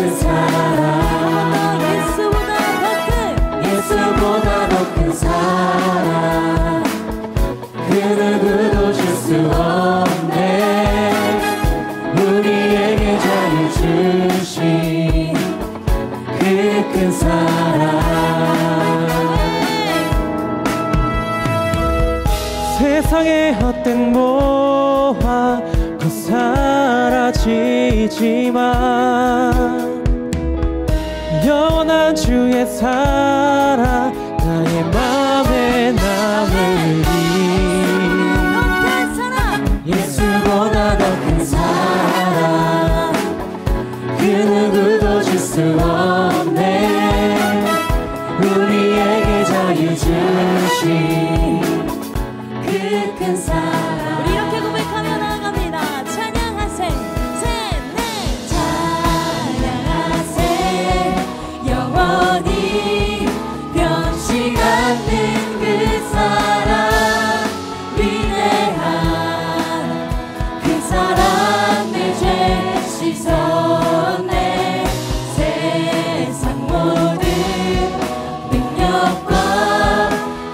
큰 사랑 예수보다 더 큰 사랑 그 누구도 줄 수 없네 우리에게 자유 주신 그 큰 사랑 세상의 헛된 모아 곧 사라지지만 영원한 주의 사랑 나의 맘에 남으리 예수보다 더 큰 사랑 그 누구도 줄 수 없네 우리에게 자유 주신 그 큰 사랑 우리 이렇게 고백하며 나아갑니다. 찬양하세 셋넷 찬양하세 영원히 변치 않는 그 사랑 위대한 그 사랑 내 죄 씻었네 세상 모든 능력과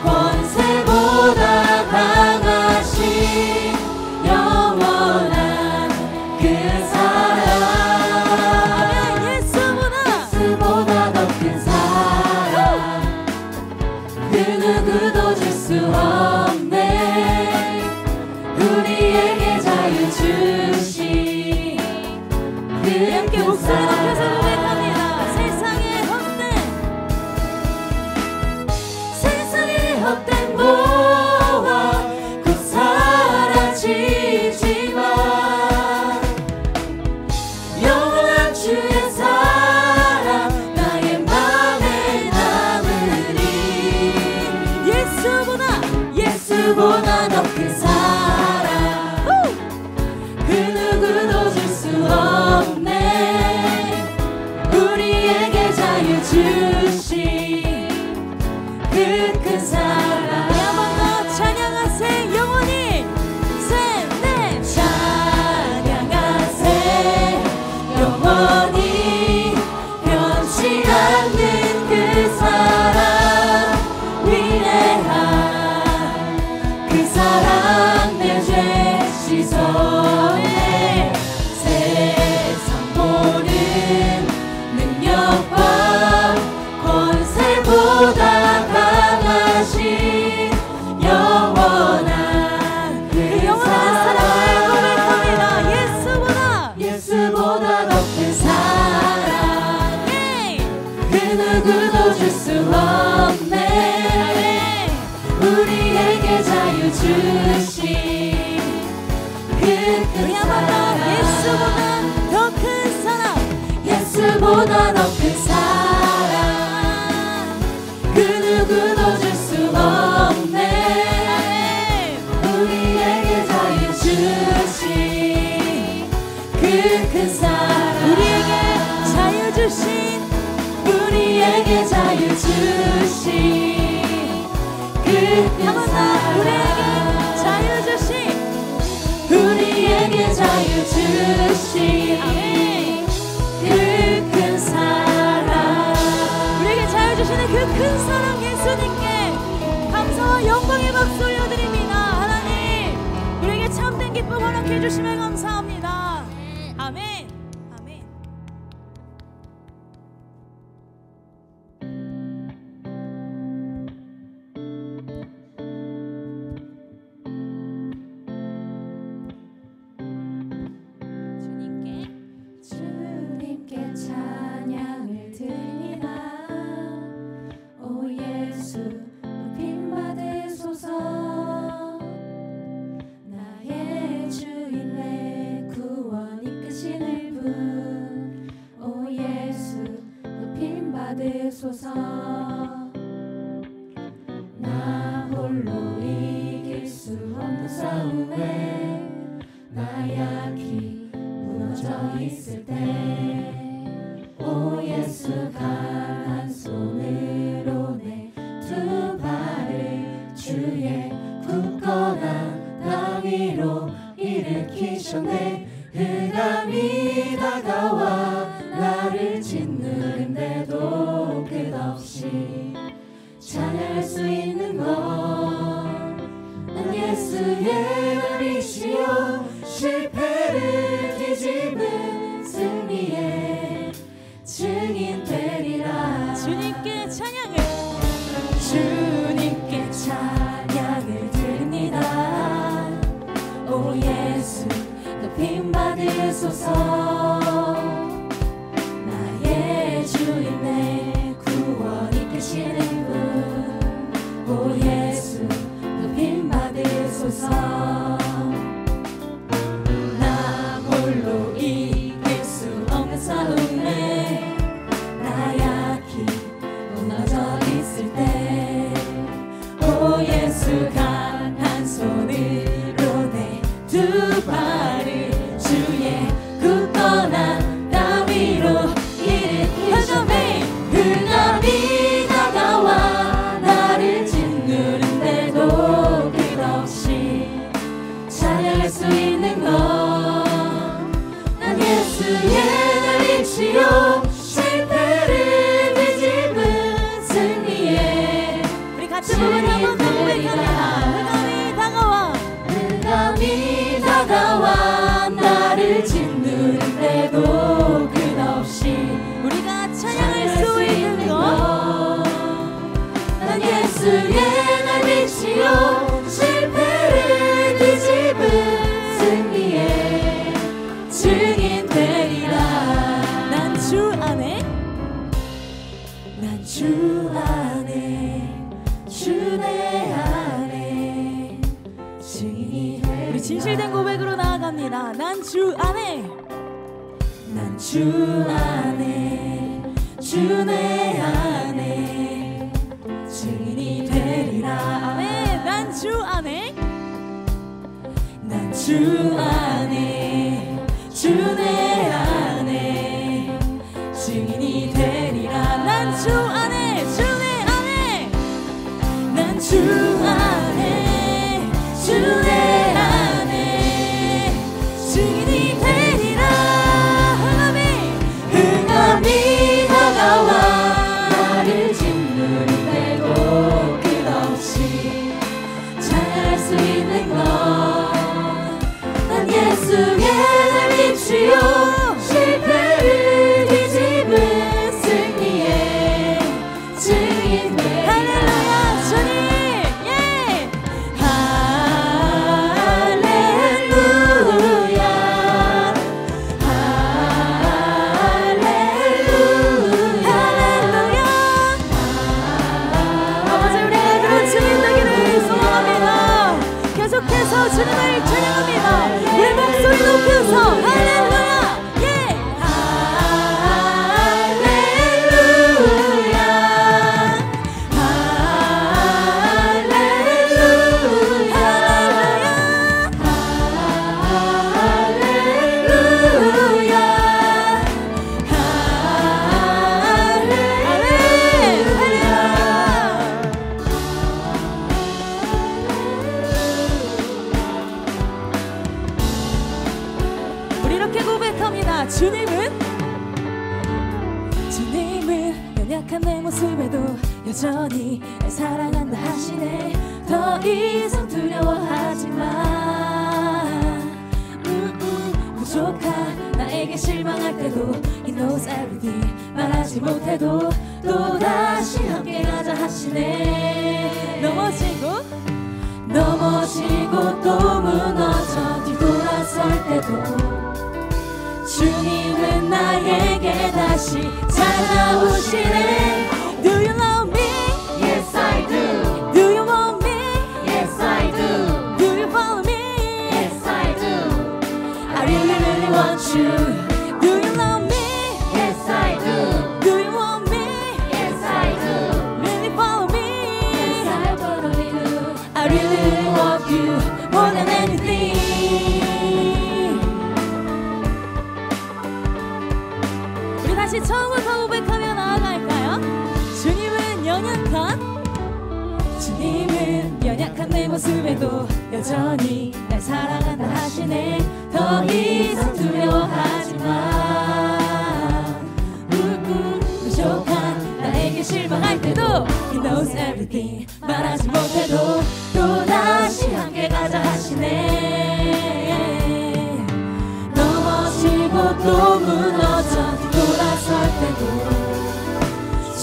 권세보다 강하신 영원한 그 사랑 예수보다 더 큰 사랑 그 누구도 줄 수 없네 우리에게 자유 주신 그 함께 목소리 높여서 고백합니다. 세상의 헛된 모아 곧 사라지지만 영원한 주의 사랑 나의 맘에 남으리 예수보다 더 큰 사랑 그 누구도 줄 수 없네 우리에게 자유 주신 그 큰 사랑 한번 더 찬양하세 영원히 셋넷 찬양하세 영원히 변치 않는 그 사랑 위대한 그 사랑 내 죄 씻었네 세상 모든 능력과 권세보다 강하신 영원한 그 사랑을 고백합니다. 예수보다 더 큰 사랑 그 누구도 줄 수 없네 우리에게 자유 주신 그 큰 사랑 예수보다 더 큰 사랑 그 누구도 줄 수 없네 우리에게 자유 주신 그 큰 사랑 우리에게 자유 주신 그 큰 사랑 우리에게 자유 주신 그 큰 사랑 우리에게 자유 주시는 그 큰 사랑 예수님께 감사와 영광의 박수 올려드립니다. 하나님 우리에게 참된 기쁨 허락해 주시면 감사합니다. 아멘. 주님께 찬양을 드리나 오 예수 높임 받으소서 나의 주인 내 구원 이끄시는 분 오 예수 높임 받으소서 나 홀로 이길 수 없는 싸움에 나 약히 무너져 있을 때 오 예수 강한 손으로 내 두 발을 주의 굳건한 땅 위로 일으키셨네 흑암이 다가와 나를 예수의 빛이요 실패를 뒤집은 승리의 증인 되리라. 주님께 찬양을 주님께 찬양을 드립니다. 오 예수 높임 받으소서. 나의 주님 내 구원이 되시는 분. 오 예수 높임 받으소서. 나 홀로 이길 수 없는 싸움에 나 약히 무너져 있을 때 오 예수 강한 손으로 내 두 발을 주의 굳건한 땅 위로 일으키시네. 흑암이 다가와 나를 짓누른데도 끝없이 찬양할 수 있는 것. 난 예수의 날 빛이요 실패를 뒤집은 승리의 우리 같이 부분 한번 더 고백합니다. 흑암이 다가와 흑암이 다가와 나를 짓누른데도 끝없이 우리가 찬양할 수 있는 것. 난 예수의 날 빛이요 실패를 뒤집은 승리의 증인 되리라. 난 주 안에 난 주 안에 주 내 안에 증인이 되리라. 우리 진실된 고백으로 나아갑니다. 난 주 안에 난 주 안에 주 내 안에 증인이 되리라. 아멘. 난 주 안에 난 주 안에 주 내 안에 증인이 되리라. 난 주 안에 주 내 안에 난 주 안에 주 내 안에 증인이 되리라. 흑암이 다가와 나를 짓누른데도 끝없이 찬양할 수 있는 것. 난 예수의 날 빛이요 실패를 뒤집은 승리의 증인 되리라. 할렐루야 주님. 예. 할렐루야 할렐루야. 아버지 우리가 그런 주님 되기를 소망합니다. 계속해서 주님을 찬양합니다. 우리 목소리 높여서 할렐루야. 예. 할렐루야 할렐루야 할렐루야 우리 이렇게 고백합니다. 주님은 연약한 내 모습에도 여전히 날 사랑한다 하시네. 더 이상 두려워하지 마. 부족한 나에게 실망할 때도 He knows everything. 말하지 못해도 또다시 함께 가자 하시네. 넘어지고 또 무너져 뒤돌아설 때도 주님은 나에게 다시 찾아오시네. Do you love me? Yes I do. Do you want me? Yes I do. Do you follow me? Yes I do. I really really want you. Do you love me? Yes I do. Do you want me? Yes I do. Really follow me? Yes I totally do. I really really want you more than anything. 우리 다시 처음부터 고백하며 나아갈까요? 주님은 연약한 내 모습에도 여전히 날 사랑한다 하시네. 더 이상 두려워하지 마. 부족한 나에게 실망할 때도 He knows everything. 말하지 못해도 또다시 함께 내게 가자 하시네. 넘어지고 또 무너져 돌아설 때도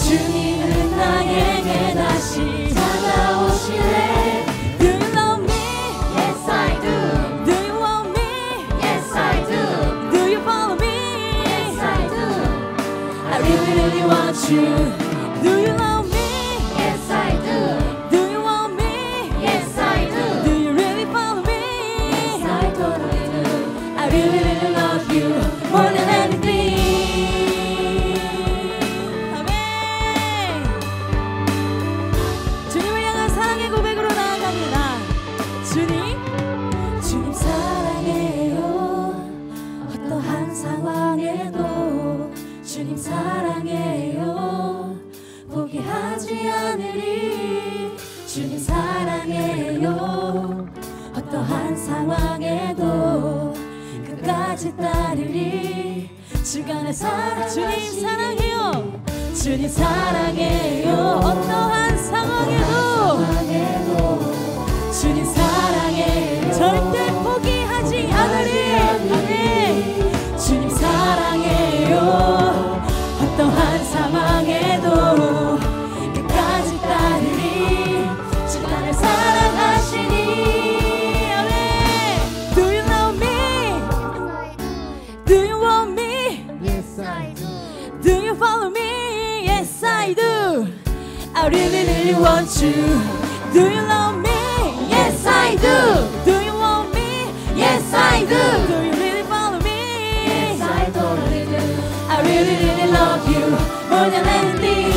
주님은 나에게 다시 찾아오시네. Do you love me? Yes I do. Do you want me? Yes I do. Do you follow me? Yes I do. I really really want you. Do you love me? Yes I do. Do you want me? Yes I do. Do you really follow me? Yes I totally do. I really really love you more than anything. 아멘. 주님을 향한 사랑의 고백으로 나아갑니다. 주님 사랑해요. 어떠한 상황에도 주님 사랑해요. 포기하지 않으리. 주님 사랑해요. 어떠한 상황에도 끝까지 따르리. 주간의 사랑. 주님 사랑해요. 주님 사랑해요. 어떠한 상황에도 주님 사랑해요. 절대 포기하지 않으리. 아멘. 주님 사랑해요. 어떠한 상황에도 끝까지 따르리. 주 나를 사랑하시니. 아멘. Do you love me? Do you want me? Yes I do. Do you follow me? Yes I do. I really really want you. Do you love me? Yes I do. Do you want me? Yes I do. Do you really follow me? Yes I totally do. I really really love you more than anything.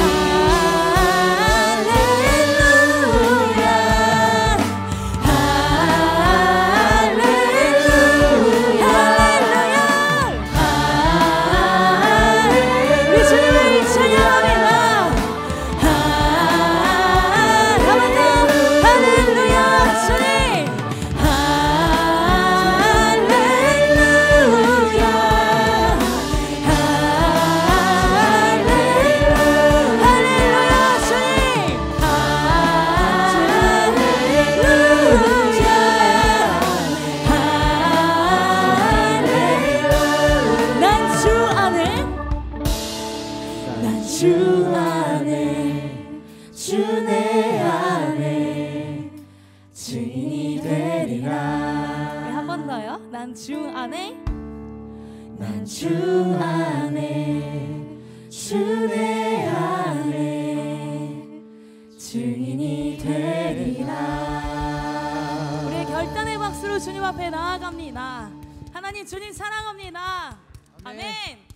난 주 안에 난 주 안에 주 내 안에 증인이 되리라. 우리의 결단의 박수로 주님 앞에 나아갑니다. 하나님 주님 사랑합니다. 아멘.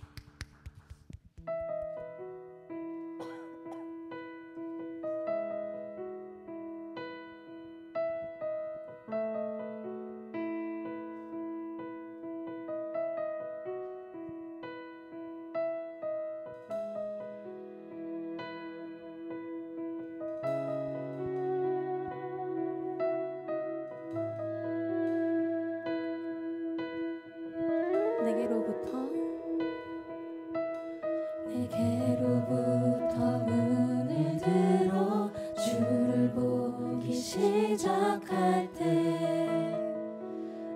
내게로부터 눈을 들어 주를 보기 시작할 때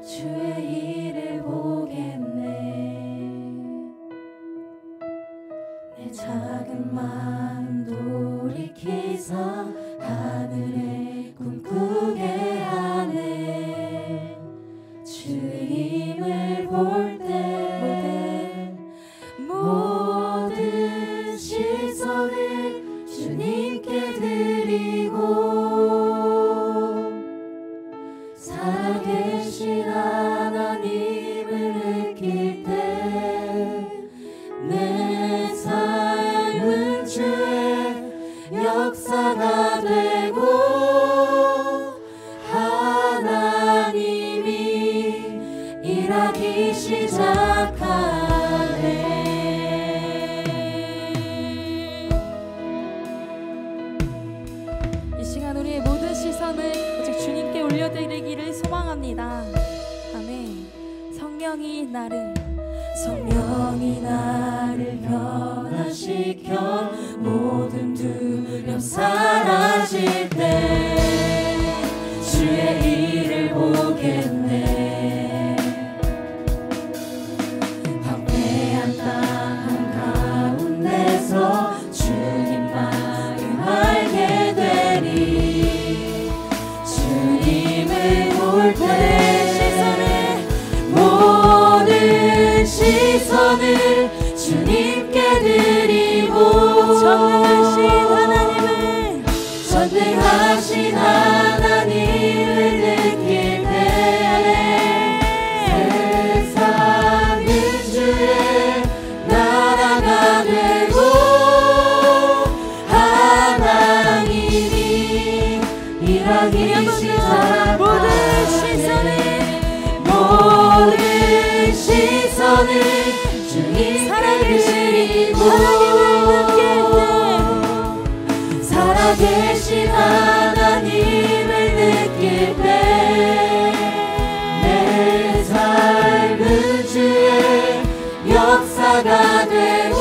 주의 일을 보겠네. 내 작은 마음 돌이키사 하늘에 꿈꾸게 하네. 주의 힘을 볼 때 모든 시선을 주님께 드리고 살아계신 하나님을 느낄 때 내 삶은 주의 역사가 되고 하나님이 일하기 시작하네. 우리의 모든 시선을 오직 주님께 올려드리기를 소망합니다. 아멘. 성령이 나를 변화시켜 모든 두려움 사라질 때 주의 일을 하나님을 느낄 때 살아계신 하나님을 느낄 때 내 삶은 주의 역사가 되고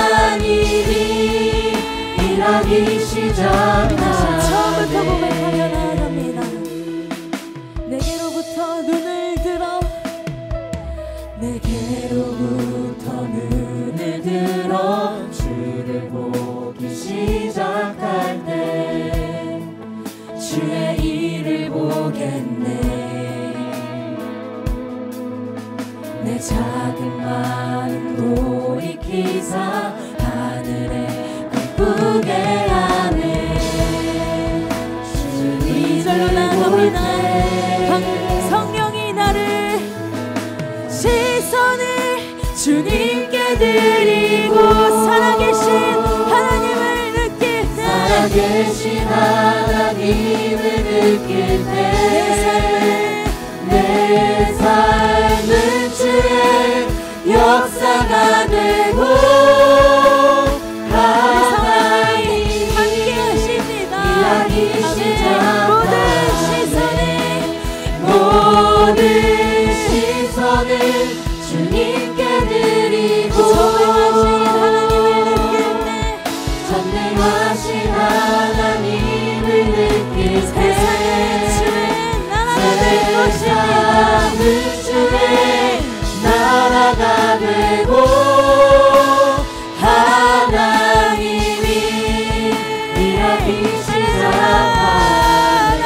하나님이 일하기 시작하네. 처음부터 고백하며 나아갑니다. 내게로부터 눈을 들어 주를 보기 시작할 때 주의 일을 보겠네. 내 작은 마음 돌이키사 하늘에 꿈꾸게 하네. 이절로 나갑니다. 성령이 나를 시선을 주님께 드리고 살아계신 하나님을 느낄 때 살아계신 하나님을 느낄 때 내 삶은 주의 역사가 되고 하나님 함께 하십니다. 일하기 시작하네. 모든 시선을 주님께 드리고 전능하신 하나님을 느낄 때 세상은 주의 나라가 되고 하나님이 일하기 시작하네.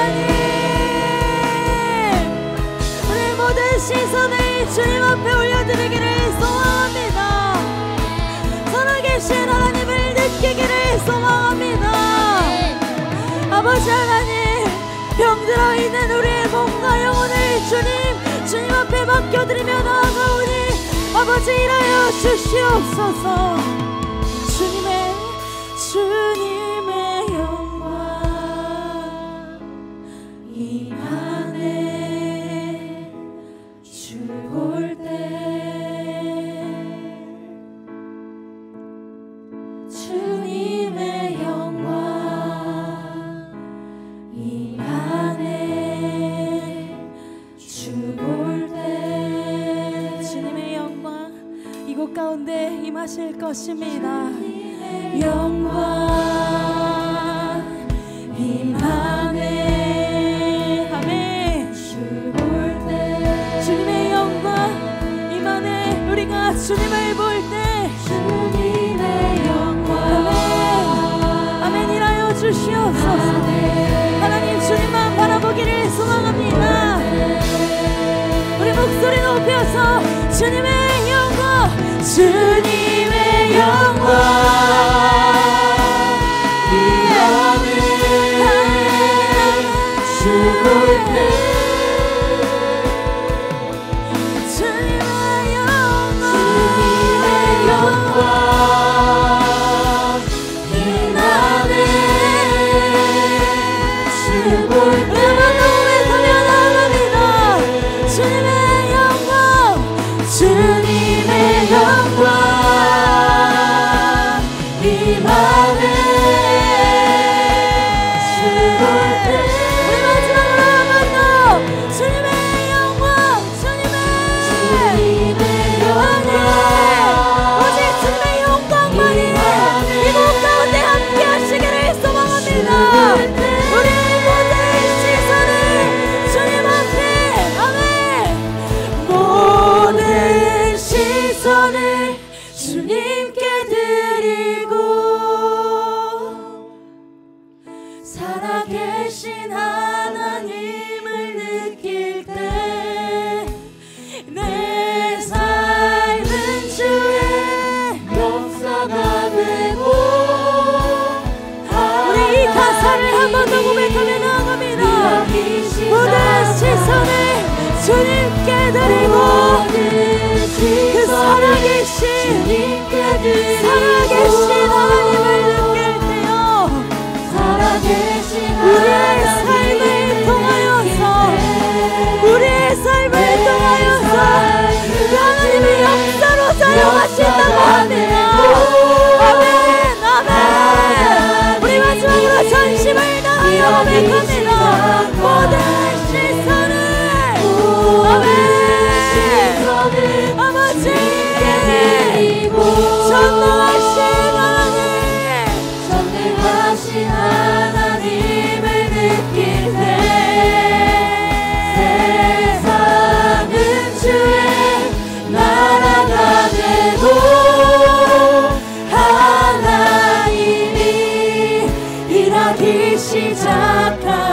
우리 모든 시선을 주님 앞에 올려드리기를 소망합니다. 살아계신 하나님을 느끼기를 소망합니다. 아버지 하나님, 병들어 있는 우리의 몸과 영혼을 주님 앞에 맡겨드리며 나아가오니 아버지 일하여 주시옵소서. 주님의 영광 임하네. 주 볼 때 주님의 영광 임하네. 주 볼 때 주님의 영광 이곳 가운데 임하실 것입니다. 영광 임하네. 아멘. 주 볼 때 주님의 영광 임하네. 우리가 주님을 볼 때 주님의 영광 아멘 일하여 주시옵소서. 하나님 주님만 바라보기를 소망합니다. 우리 목소리 높여서 주님의 영광 주님의 영광 임하네. 주 볼 때 주님의 영광 임하네. 주 볼 때 주님의 영광 주님의 영광 임하네. 주 볼 때 우리 마지막으로 한번더 주님의 영광 주님의 영광 오직 주님의 영광만이 이곳 가운데 함께 하시기를 소망합니다. 우리 모든 시선을 주님 앞에 아멘 모든 시선을 주님께 드리고 살아계신 하나님을 느낄 때 내 삶은 주의 역사가 되고 우리 이 가사를 한 번 더 고백하며 나아갑니다. 모든 시선을 주님께 드리고 그 살아계신 하나님을 느낄 때요 우리의 삶을 통하여서 그 하나님의 역사로 전능하신 하나님, 전능하신 하나님을 느낄 때 세상은 주의 나라가 되고 하나님이 일하기 시작하네.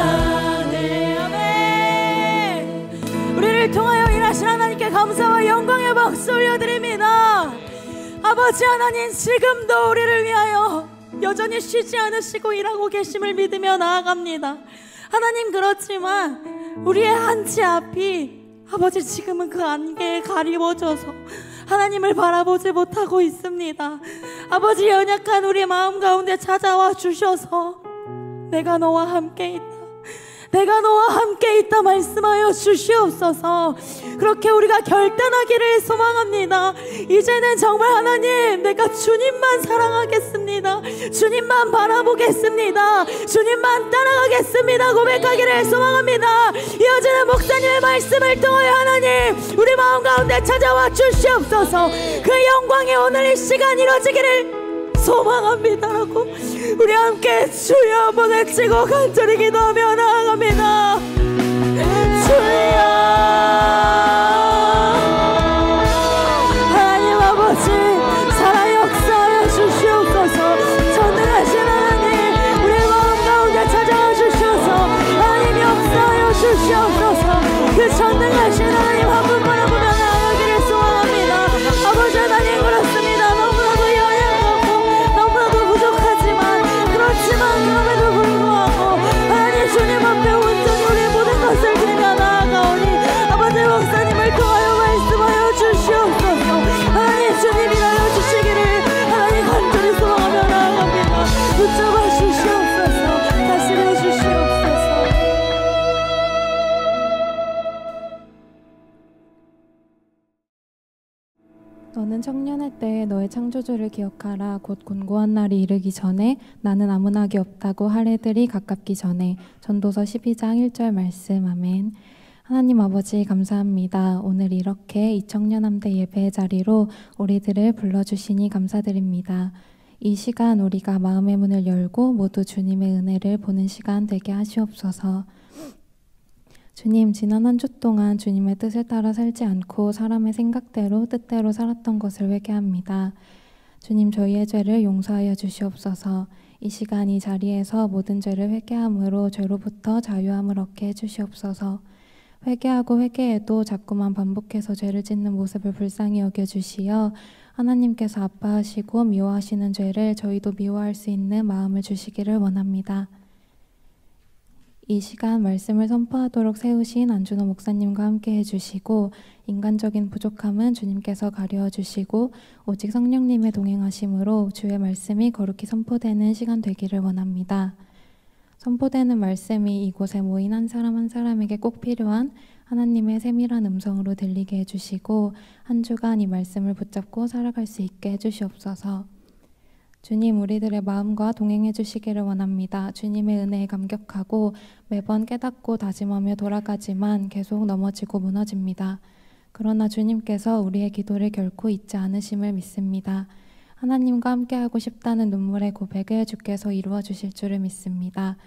아멘. 우리를 통하여 일하신 하나님께 감사와 영광의 박수 올려드립니다. 아버지 하나님, 지금도 우리를 위하여 여전히 쉬지 않으시고 일하고 계심을 믿으며 나아갑니다. 하나님, 그렇지만 우리의 한치 앞이 아버지 지금은 그 안개에 가리워져서 하나님을 바라보지 못하고 있습니다. 아버지, 연약한 우리 마음 가운데 찾아와 주셔서 내가 너와 함께 있다, 내가 너와 함께 있다 말씀하여 주시옵소서. 그렇게 우리가 결단하기를 소망합니다. 이제는 정말 하나님, 내가 주님만 사랑하겠습니다, 주님만 바라보겠습니다, 주님만 따라가겠습니다 고백하기를 소망합니다. 이어지는 목사님의 말씀을 통하여 하나님, 우리 마음 가운데 찾아와 주시옵소서. 그 영광이 오늘 이 시간 이루어지기를 소망합니다라고 우리 함께 주여 한번 외치고 간절히 기도하며 나아갑니다. 주여, 하나님 아버지, 살아 역사하여 주시옵소서. 전능하신 하나님, 우리 마음 가운데 찾아와 주셔서 하나님 역사하여 주시옵소서. 그 전능하신 하나님 한 분 바라보며 나아가기를 소망합니다. 아버지 하나님, 그렇습니다. 너무나도 그럼에도 불구하고 하나님 주님 앞에 온전히 우리 모든 것을 드리며 나아가오니 아버지, 목사님을 통하여 말씀하여 주시옵소서. 하나님 주님 일하여 주시기를 하나님 간절히 소망하며 나아갑니다. 붙잡아 주시옵소서. 다스려 주시옵소서. 너는 청년의 때에 너의 창조주를 기억하라. 곧 곤고한 날이 이르기 전에, 나는 아무나기 없다고 할 해들이 가깝기 전에. 전도서 12장 1절 말씀. 아멘. 하나님 아버지, 감사합니다. 오늘 이렇게 이 청년함대 예배의 자리로 우리들을 불러주시니 감사드립니다. 이 시간 우리가 마음의 문을 열고 모두 주님의 은혜를 보는 시간 되게 하시옵소서. 주님, 지난 한 주 동안 주님의 뜻을 따라 살지 않고 사람의 생각대로 뜻대로 살았던 것을 회개합니다. 주님, 저희의 죄를 용서하여 주시옵소서. 이 시간 이 자리에서 모든 죄를 회개함으로 죄로부터 자유함을 얻게 해주시옵소서. 회개하고 회개해도 자꾸만 반복해서 죄를 짓는 모습을 불쌍히 여겨주시어 하나님께서 아파하시고 미워하시는 죄를 저희도 미워할 수 있는 마음을 주시기를 원합니다. 이 시간 말씀을 선포하도록 세우신 안준호 목사님과 함께 해주시고, 인간적인 부족함은 주님께서 가려워 주시고 오직 성령님의 동행하심으로 주의 말씀이 거룩히 선포되는 시간 되기를 원합니다. 선포되는 말씀이 이곳에 모인 한 사람 한 사람에게 꼭 필요한 하나님의 세밀한 음성으로 들리게 해주시고 한 주간 이 말씀을 붙잡고 살아갈 수 있게 해주시옵소서. 주님, 우리들의 마음과 동행해 주시기를 원합니다. 주님의 은혜에 감격하고 매번 깨닫고 다짐하며 돌아가지만 계속 넘어지고 무너집니다. 그러나 주님께서 우리의 기도를 결코 잊지 않으심을 믿습니다. 하나님과 함께하고 싶다는 눈물의 고백을 주께서 이루어 주실 줄을 믿습니다.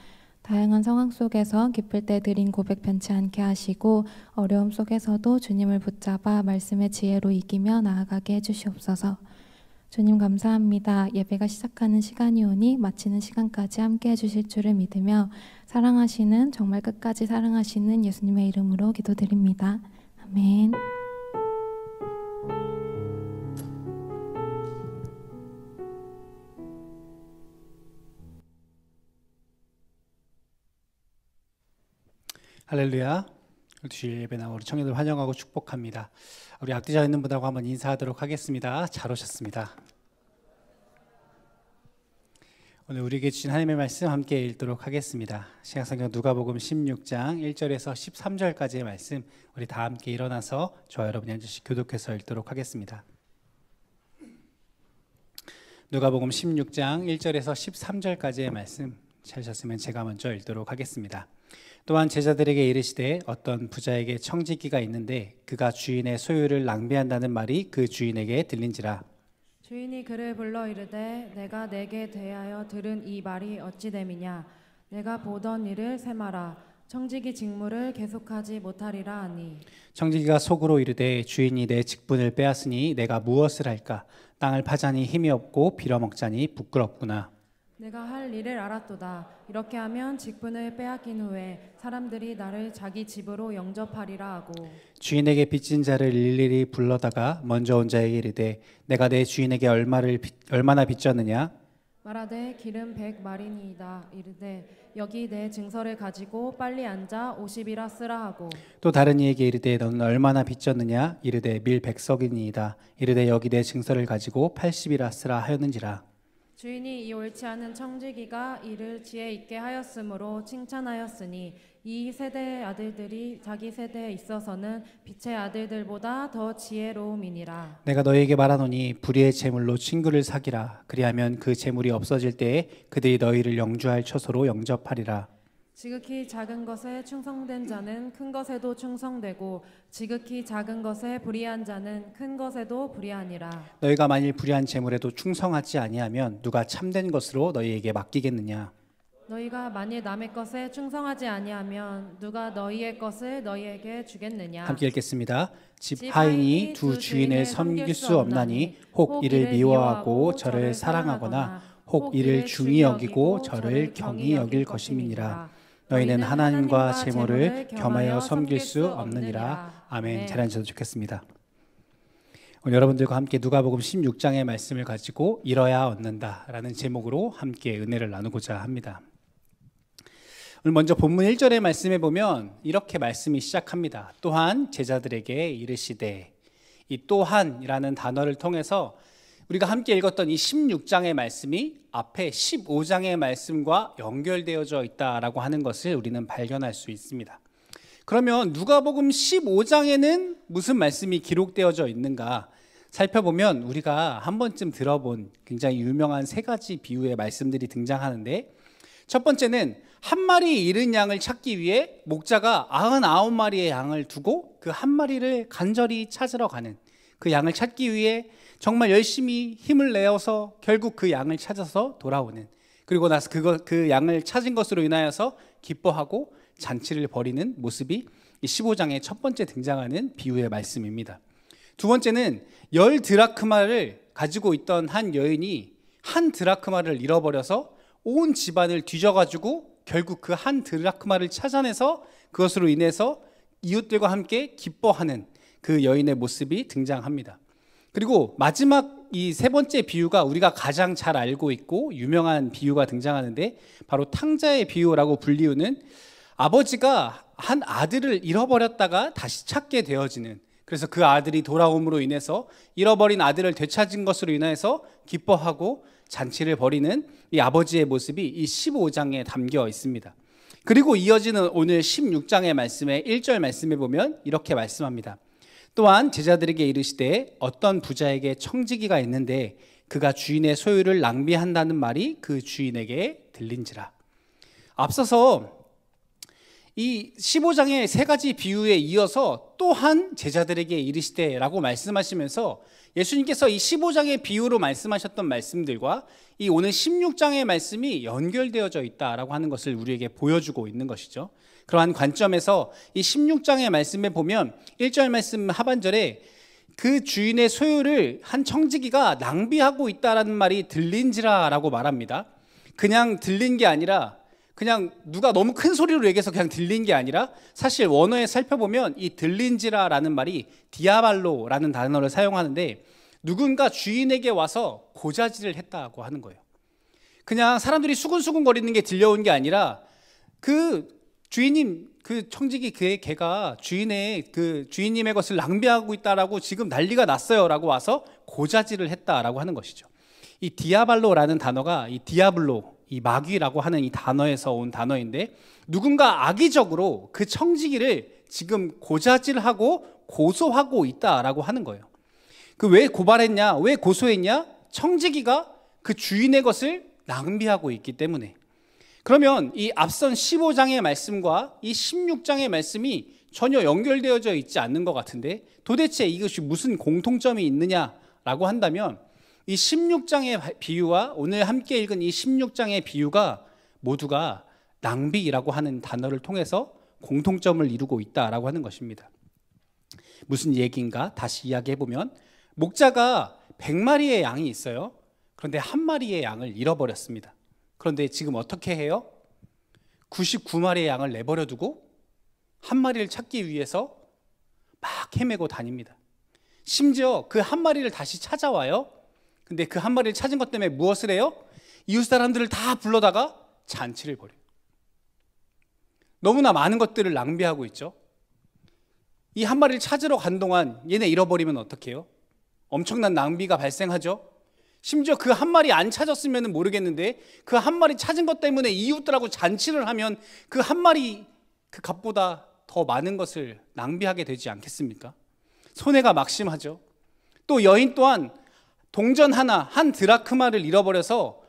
다양한 상황 속에서 기쁠 때 드린 고백 변치 않게 하시고 어려움 속에서도 주님을 붙잡아 말씀의 지혜로 이기며 나아가게 해주시옵소서. 주님, 감사합니다. 예배가 시작하는 시간이 오니 마치는 시간까지 함께 해주실 줄을 믿으며 사랑하시는, 정말 끝까지 사랑하시는 예수님의 이름으로 기도드립니다. 아멘. 할렐루야. 12시 예배 나온 우리 청년들 환영하고 축복합니다. 우리 앞뒤자 있는 분들하고 한번 인사하도록 하겠습니다. 잘 오셨습니다. 오늘 우리에게 주신 하나님의 말씀 함께 읽도록 하겠습니다. 신약성경 누가복음 16장 1절에서 13절까지의 말씀, 우리 다 함께 일어나서 저와 여러분이 한 절씩 교독해서 읽도록 하겠습니다. 누가복음 16장 1절에서 13절까지의 말씀 찾으셨으면 제가 먼저 읽도록 하겠습니다. 또한 제자들에게 이르시되 어떤 부자에게 청지기가 있는데 그가 주인의 소유를 낭비한다는 말이 그 주인에게 들린지라. 주인이 그를 불러 이르되 내가 내게 대하여 들은 이 말이 어찌 됨이냐. 내가 보던 일을 세마라. 청지기 직무를 계속하지 못하리라 하니. 청지기가 속으로 이르되 주인이 내 직분을 빼앗으니 내가 무엇을 할까. 땅을 파자니 힘이 없고 빌어먹자니 부끄럽구나. 내가 할 일을 알았도다. 이렇게 하면 직분을 빼앗긴 후에 사람들이 나를 자기 집으로 영접하리라 하고. 주인에게 빚진 자를 일일이 불러다가 먼저 온 자에게 이르되 내가 내 주인에게 얼마나 빚졌느냐. 말하되 기름 100마리니이다. 이르되 여기 내 증서를 가지고 빨리 앉아 50이라 쓰라 하고. 또 다른 이에게 이르되 너는 얼마나 빚졌느냐. 이르되 밀 100석이니이다. 이르되 여기 내 증서를 가지고 80이라 쓰라 하였는지라. 주인이 이 옳지 않은 청지기가 이를 지혜 있게 하였으므로 칭찬하였으니 이 세대의 아들들이 자기 세대에 있어서는 빛의 아들들보다 더 지혜로움이니라. 내가 너희에게 말하노니 불의의 재물로 친구를 사기라. 그리하면 그 재물이 없어질 때에 그들이 너희를 영주할 처소로 영접하리라. 지극히 작은 것에 충성된 자는 큰 것에도 충성되고 지극히 작은 것에 불의한 자는 큰 것에도 불의하니라. 너희가 만일 불의한 재물에도 충성하지 아니하면 누가 참된 것으로 너희에게 맡기겠느냐. 너희가 만일 남의 것에 충성하지 아니하면 누가 너희의 것을 너희에게 주겠느냐. 함께 읽겠습니다. 집 하인이 두 주인을 섬길 수 없나니 혹 이를 미워하고 저를 사랑하거나 혹 이를 중히 여기고 저를 경히 여길 것임이니라. 너희는 하나님과 재물을 겸하여 섬길 수 없느니라. 아멘. 잘 앉으셔도 좋겠습니다. 오늘 여러분들과 함께 누가복음 16장의 말씀을 가지고 잃어야 얻는다라는 제목으로 함께 은혜를 나누고자 합니다. 오늘 먼저 본문 1절의 말씀에 보면 이렇게 말씀이 시작합니다. 또한 제자들에게 이르시되. 이 또한이라는 단어를 통해서 우리가 함께 읽었던 이 16장의 말씀이 앞에 15장의 말씀과 연결되어져 있다라고 하는 것을 우리는 발견할 수 있습니다. 그러면 누가복음 15장에는 무슨 말씀이 기록되어져 있는가 살펴보면 우리가 한 번쯤 들어본 굉장히 유명한 세 가지 비유의 말씀들이 등장하는데, 첫 번째는 한 마리 잃은 양을 찾기 위해 목자가 99마리의 양을 두고 그 한 마리를 간절히 찾으러 가는, 그 양을 찾기 위해 정말 열심히 힘을 내어서 결국 그 양을 찾아서 돌아오는, 그리고 나서 그 양을 찾은 것으로 인하여서 기뻐하고 잔치를 벌이는 모습이 이 15장의 첫 번째 등장하는 비유의 말씀입니다. 두 번째는 10드라크마를 가지고 있던 한 여인이 한 드라크마를 잃어버려서 온 집안을 뒤져가지고 결국 그 한 드라크마를 찾아내서 그것으로 인해서 이웃들과 함께 기뻐하는 그 여인의 모습이 등장합니다. 그리고 마지막 이 세 번째 비유가 우리가 가장 잘 알고 있고 유명한 비유가 등장하는데, 바로 탕자의 비유라고 불리우는, 아버지가 한 아들을 잃어버렸다가 다시 찾게 되어지는, 그래서 그 아들이 돌아옴으로 인해서 잃어버린 아들을 되찾은 것으로 인해서 기뻐하고 잔치를 벌이는 이 아버지의 모습이 이 15장에 담겨 있습니다. 그리고 이어지는 오늘 16장의 말씀에 1절 말씀에 보면 이렇게 말씀합니다. 또한 제자들에게 이르시되 어떤 부자에게 청지기가 있는데 그가 주인의 소유를 낭비한다는 말이 그 주인에게 들린지라. 앞서서 이 15장의 세 가지 비유에 이어서 또한 제자들에게 이르시되라고 말씀하시면서 예수님께서 이 15장의 비유로 말씀하셨던 말씀들과 이 오늘 16장의 말씀이 연결되어져 있다라고 하는 것을 우리에게 보여주고 있는 것이죠. 그러한 관점에서 이 16장의 말씀에 보면 1절 말씀 하반절에 그 주인의 소유를 한 청지기가 낭비하고 있다라는 말이 들린지라라고 말합니다. 그냥 들린 게 아니라, 그냥 누가 너무 큰 소리로 얘기해서 그냥 들린 게 아니라, 사실 원어에 살펴보면 이 들린지라라는 말이 디아발로라는 단어를 사용하는데 누군가 주인에게 와서 고자질을 했다고 하는 거예요. 그냥 사람들이 수근수근 거리는 게 들려온 게 아니라 그 주인님, 그 청지기 걔가 주인님의 것을 낭비하고 있다라고 지금 난리가 났어요라고 와서 고자질을 했다라고 하는 것이죠. 이 디아발로라는 단어가 이 디아블로, 이 마귀라고 하는 이 단어에서 온 단어인데, 누군가 악의적으로 그 청지기를 지금 고자질하고 고소하고 있다라고 하는 거예요. 그 왜 고발했냐, 왜 고소했냐? 청지기가 그 주인의 것을 낭비하고 있기 때문에. 그러면 이 앞선 15장의 말씀과 이 16장의 말씀이 전혀 연결되어져 있지 않는 것 같은데 도대체 이것이 무슨 공통점이 있느냐라고 한다면 이 16장의 비유와 오늘 함께 읽은 이 16장의 비유가 모두가 낭비라고 하는 단어를 통해서 공통점을 이루고 있다라고 하는 것입니다. 무슨 얘기인가? 다시 이야기해보면 목자가 100마리의 양이 있어요. 그런데 한 마리의 양을 잃어버렸습니다. 그런데 지금 어떻게 해요? 99마리의 양을 내버려 두고 한 마리를 찾기 위해서 막 헤매고 다닙니다. 심지어 그 한 마리를 다시 찾아와요. 근데 그 한 마리를 찾은 것 때문에 무엇을 해요? 이웃 사람들을 다 불러다가 잔치를 벌여요. 너무나 많은 것들을 낭비하고 있죠. 이 한 마리를 찾으러 간 동안 얘네 잃어버리면 어떡해요? 엄청난 낭비가 발생하죠. 심지어 그 한 마리 안 찾았으면 모르겠는데 그 한 마리 찾은 것 때문에 이웃들하고 잔치를 하면 그 한 마리 그 값보다 더 많은 것을 낭비하게 되지 않겠습니까? 손해가 막심하죠. 또 여인 또한 동전 하나, 한 드라크마를 잃어버려서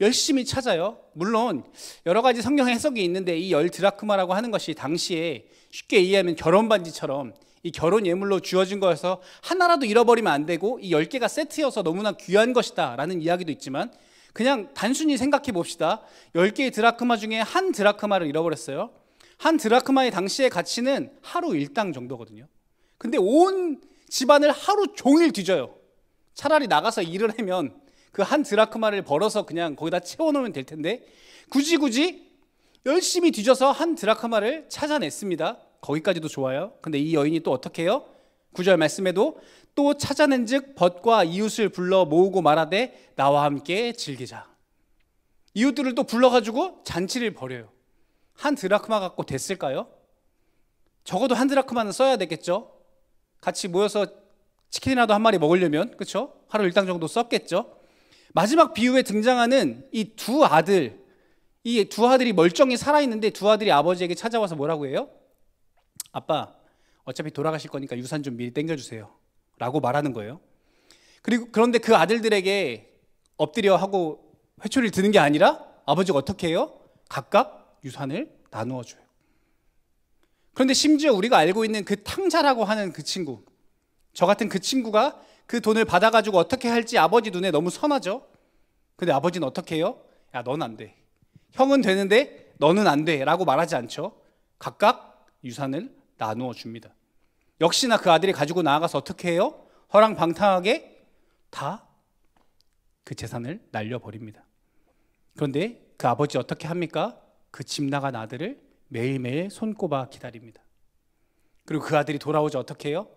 열심히 찾아요. 물론 여러 가지 성경 해석이 있는데 이 10드라크마라고 하는 것이 당시에 쉽게 이해하면 결혼 반지처럼 이 결혼 예물로 주어진 거여서 하나라도 잃어버리면 안 되고 이 10개가 세트여서 너무나 귀한 것이다 라는 이야기도 있지만 그냥 단순히 생각해 봅시다. 10개의 드라크마 중에 한 드라크마를 잃어버렸어요. 한 드라크마의 당시의 가치는 하루 일당 정도거든요. 근데 온 집안을 하루 종일 뒤져요. 차라리 나가서 일을 하면 그 한 드라크마를 벌어서 그냥 거기다 채워놓으면 될 텐데 굳이 열심히 뒤져서 한 드라크마를 찾아냈습니다. 거기까지도 좋아요. 근데 이 여인이 또 어떻게 해요? 9절 말씀에도 또 찾아낸 즉 벗과 이웃을 불러 모으고 말하되 나와 함께 즐기자. 이웃들을 또 불러가지고 잔치를 벌여요. 한 드라크마 갖고 됐을까요? 적어도 한 드라크마는 써야 되겠죠. 같이 모여서 치킨이라도 한 마리 먹으려면, 그렇죠? 하루 일당 정도 썼겠죠. 마지막 비유에 등장하는 이 두 아들, 이 두 아들이 멀쩡히 살아있는데 두 아들이 아버지에게 찾아와서 뭐라고 해요? 아빠, 어차피 돌아가실 거니까 유산 좀 미리 땡겨주세요 라고 말하는 거예요. 그런데 그 아들들에게 엎드려 하고 회초리를 드는 게 아니라 아버지가 어떻게 해요? 각각 유산을 나누어 줘요. 그런데 심지어 우리가 알고 있는 그 탕자라고 하는 그 친구, 저 같은 그 친구가 그 돈을 받아가지고 어떻게 할지 아버지 눈에 너무 선하죠. 근데 아버지는 어떻게 해요? 야, 넌 안 돼. 형은 되는데 너는 안 돼 라고 말하지 않죠. 각각 유산을 나누어 줍니다. 역시나 그 아들이 가지고 나아가서 어떻게 해요? 허랑방탕하게 다 그 재산을 날려버립니다. 그런데 그 아버지 어떻게 합니까? 그 집 나간 아들을 매일매일 손꼽아 기다립니다. 그리고 그 아들이 돌아오자 어떻게 해요?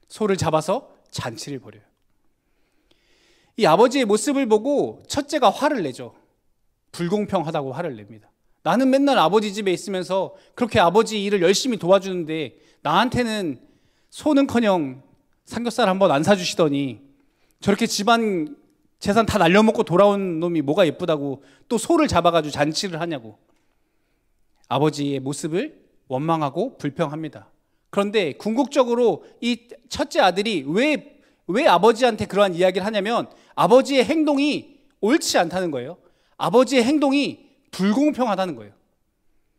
소를 잡아서 잔치를 벌여요. 이 아버지의 모습을 보고 첫째가 화를 내죠. 불공평하다고 화를 냅니다. 나는 맨날 아버지 집에 있으면서 그렇게 아버지 일을 열심히 도와주는데 나한테는 소는커녕 삼겹살 한번 안 사주시더니 저렇게 집안 재산 다 날려먹고 돌아온 놈이 뭐가 예쁘다고 또 소를 잡아가지고 잔치를 하냐고 아버지의 모습을 원망하고 불평합니다. 그런데 궁극적으로 이 첫째 아들이 왜 아버지한테 그러한 이야기를 하냐면 아버지의 행동이 옳지 않다는 거예요. 아버지의 행동이 불공평하다는 거예요.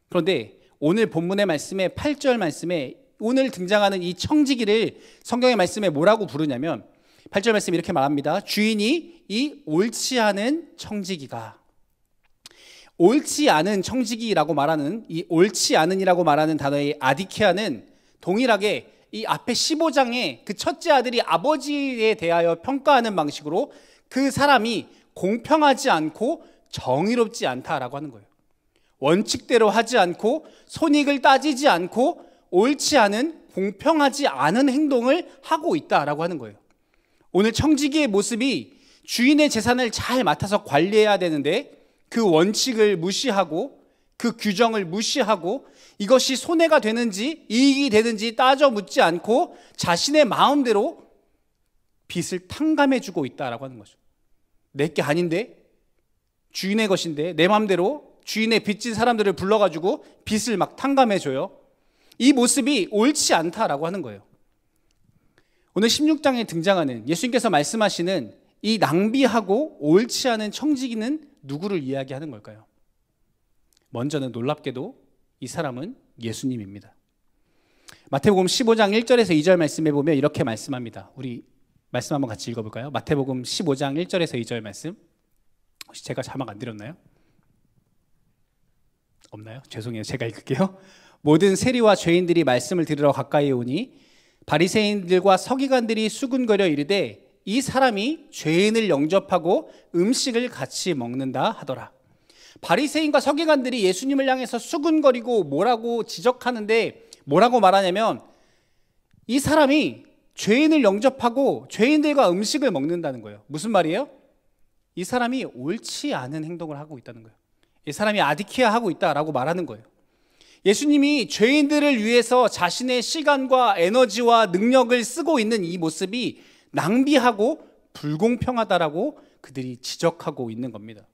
그런데 오늘 본문의 말씀에 8절 말씀에 오늘 등장하는 이 청지기를 성경의 말씀에 뭐라고 부르냐면 8절 말씀에 이렇게 말합니다. 주인이 이 옳지 않은 청지기가, 옳지 않은 청지기라고 말하는 이 옳지 않은이라고 말하는 단어의 아디케아는 동일하게 이 앞에 15장에 그 첫째 아들이 아버지에 대하여 평가하는 방식으로 그 사람이 공평하지 않고 정의롭지 않다라고 하는 거예요. 원칙대로 하지 않고 손익을 따지지 않고 옳지 않은 공평하지 않은 행동을 하고 있다라고 하는 거예요. 오늘 청지기의 모습이 주인의 재산을 잘 맡아서 관리해야 되는데 그 원칙을 무시하고 그 규정을 무시하고 이것이 손해가 되는지 이익이 되는지 따져 묻지 않고 자신의 마음대로 빚을 탕감해주고 있다라고 하는 거죠. 내 게 아닌데 주인의 것인데 내 마음대로 주인의 빚진 사람들을 불러가지고 빚을 막 탕감해줘요. 이 모습이 옳지 않다라고 하는 거예요. 오늘 16장에 등장하는 예수님께서 말씀하시는 이 낭비하고 옳지 않은 청지기는 누구를 이야기하는 걸까요? 먼저는 놀랍게도 이 사람은 예수님입니다. 마태복음 15장 1절에서 2절 말씀에 보면 이렇게 말씀합니다. 우리 말씀 한번 같이 읽어볼까요? 마태복음 15장 1절에서 2절 말씀. 혹시 제가 자막 안 드렸나요? 없나요? 죄송해요. 제가 읽을게요. 모든 세리와 죄인들이 말씀을 들으러 가까이 오니 바리새인들과 서기관들이 수군거려 이르되 이 사람이 죄인을 영접하고 음식을 같이 먹는다 하더라. 바리새인과 서기관들이 예수님을 향해서 수군거리고 뭐라고 지적하는데 뭐라고 말하냐면 이 사람이 죄인을 영접하고 죄인들과 음식을 먹는다는 거예요. 무슨 말이에요? 이 사람이 옳지 않은 행동을 하고 있다는 거예요. 이 사람이 아디키아하고 있다라고 말하는 거예요. 예수님이 죄인들을 위해서 자신의 시간과 에너지와 능력을 쓰고 있는 이 모습이 낭비하고 불공평하다라고 그들이 지적하고 있는 겁니다.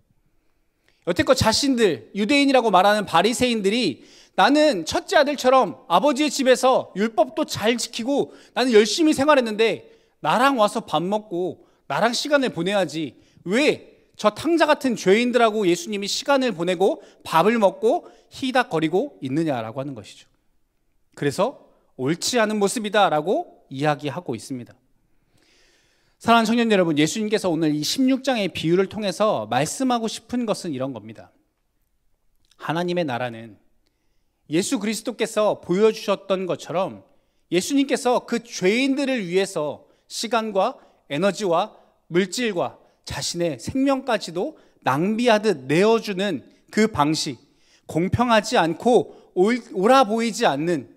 여태껏 자신들, 유대인이라고 말하는 바리새인들이 나는 첫째 아들처럼 아버지의 집에서 율법도 잘 지키고 나는 열심히 생활했는데 나랑 와서 밥 먹고 나랑 시간을 보내야지 왜 저 탕자 같은 죄인들하고 예수님이 시간을 보내고 밥을 먹고 희닥거리고 있느냐라고 하는 것이죠. 그래서 옳지 않은 모습이다라고 이야기하고 있습니다. 사랑하는 청년 여러분, 예수님께서 오늘 이 16장의 비유를 통해서 말씀하고 싶은 것은 이런 겁니다. 하나님의 나라는 예수 그리스도께서 보여주셨던 것처럼 예수님께서 그 죄인들을 위해서 시간과 에너지와 물질과 자신의 생명까지도 낭비하듯 내어주는 그 방식, 공평하지 않고 옳아 보이지 않는,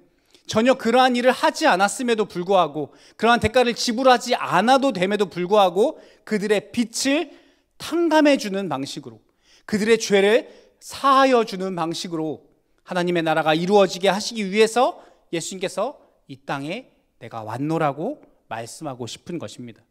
전혀 그러한 일을 하지 않았음에도 불구하고 그러한 대가를 지불하지 않아도 됨에도 불구하고 그들의 빚을 탕감해 주는 방식으로, 그들의 죄를 사하여 주는 방식으로 하나님의 나라가 이루어지게 하시기 위해서 예수님께서 이 땅에 내가 왔노라고 말씀하고 싶은 것입니다.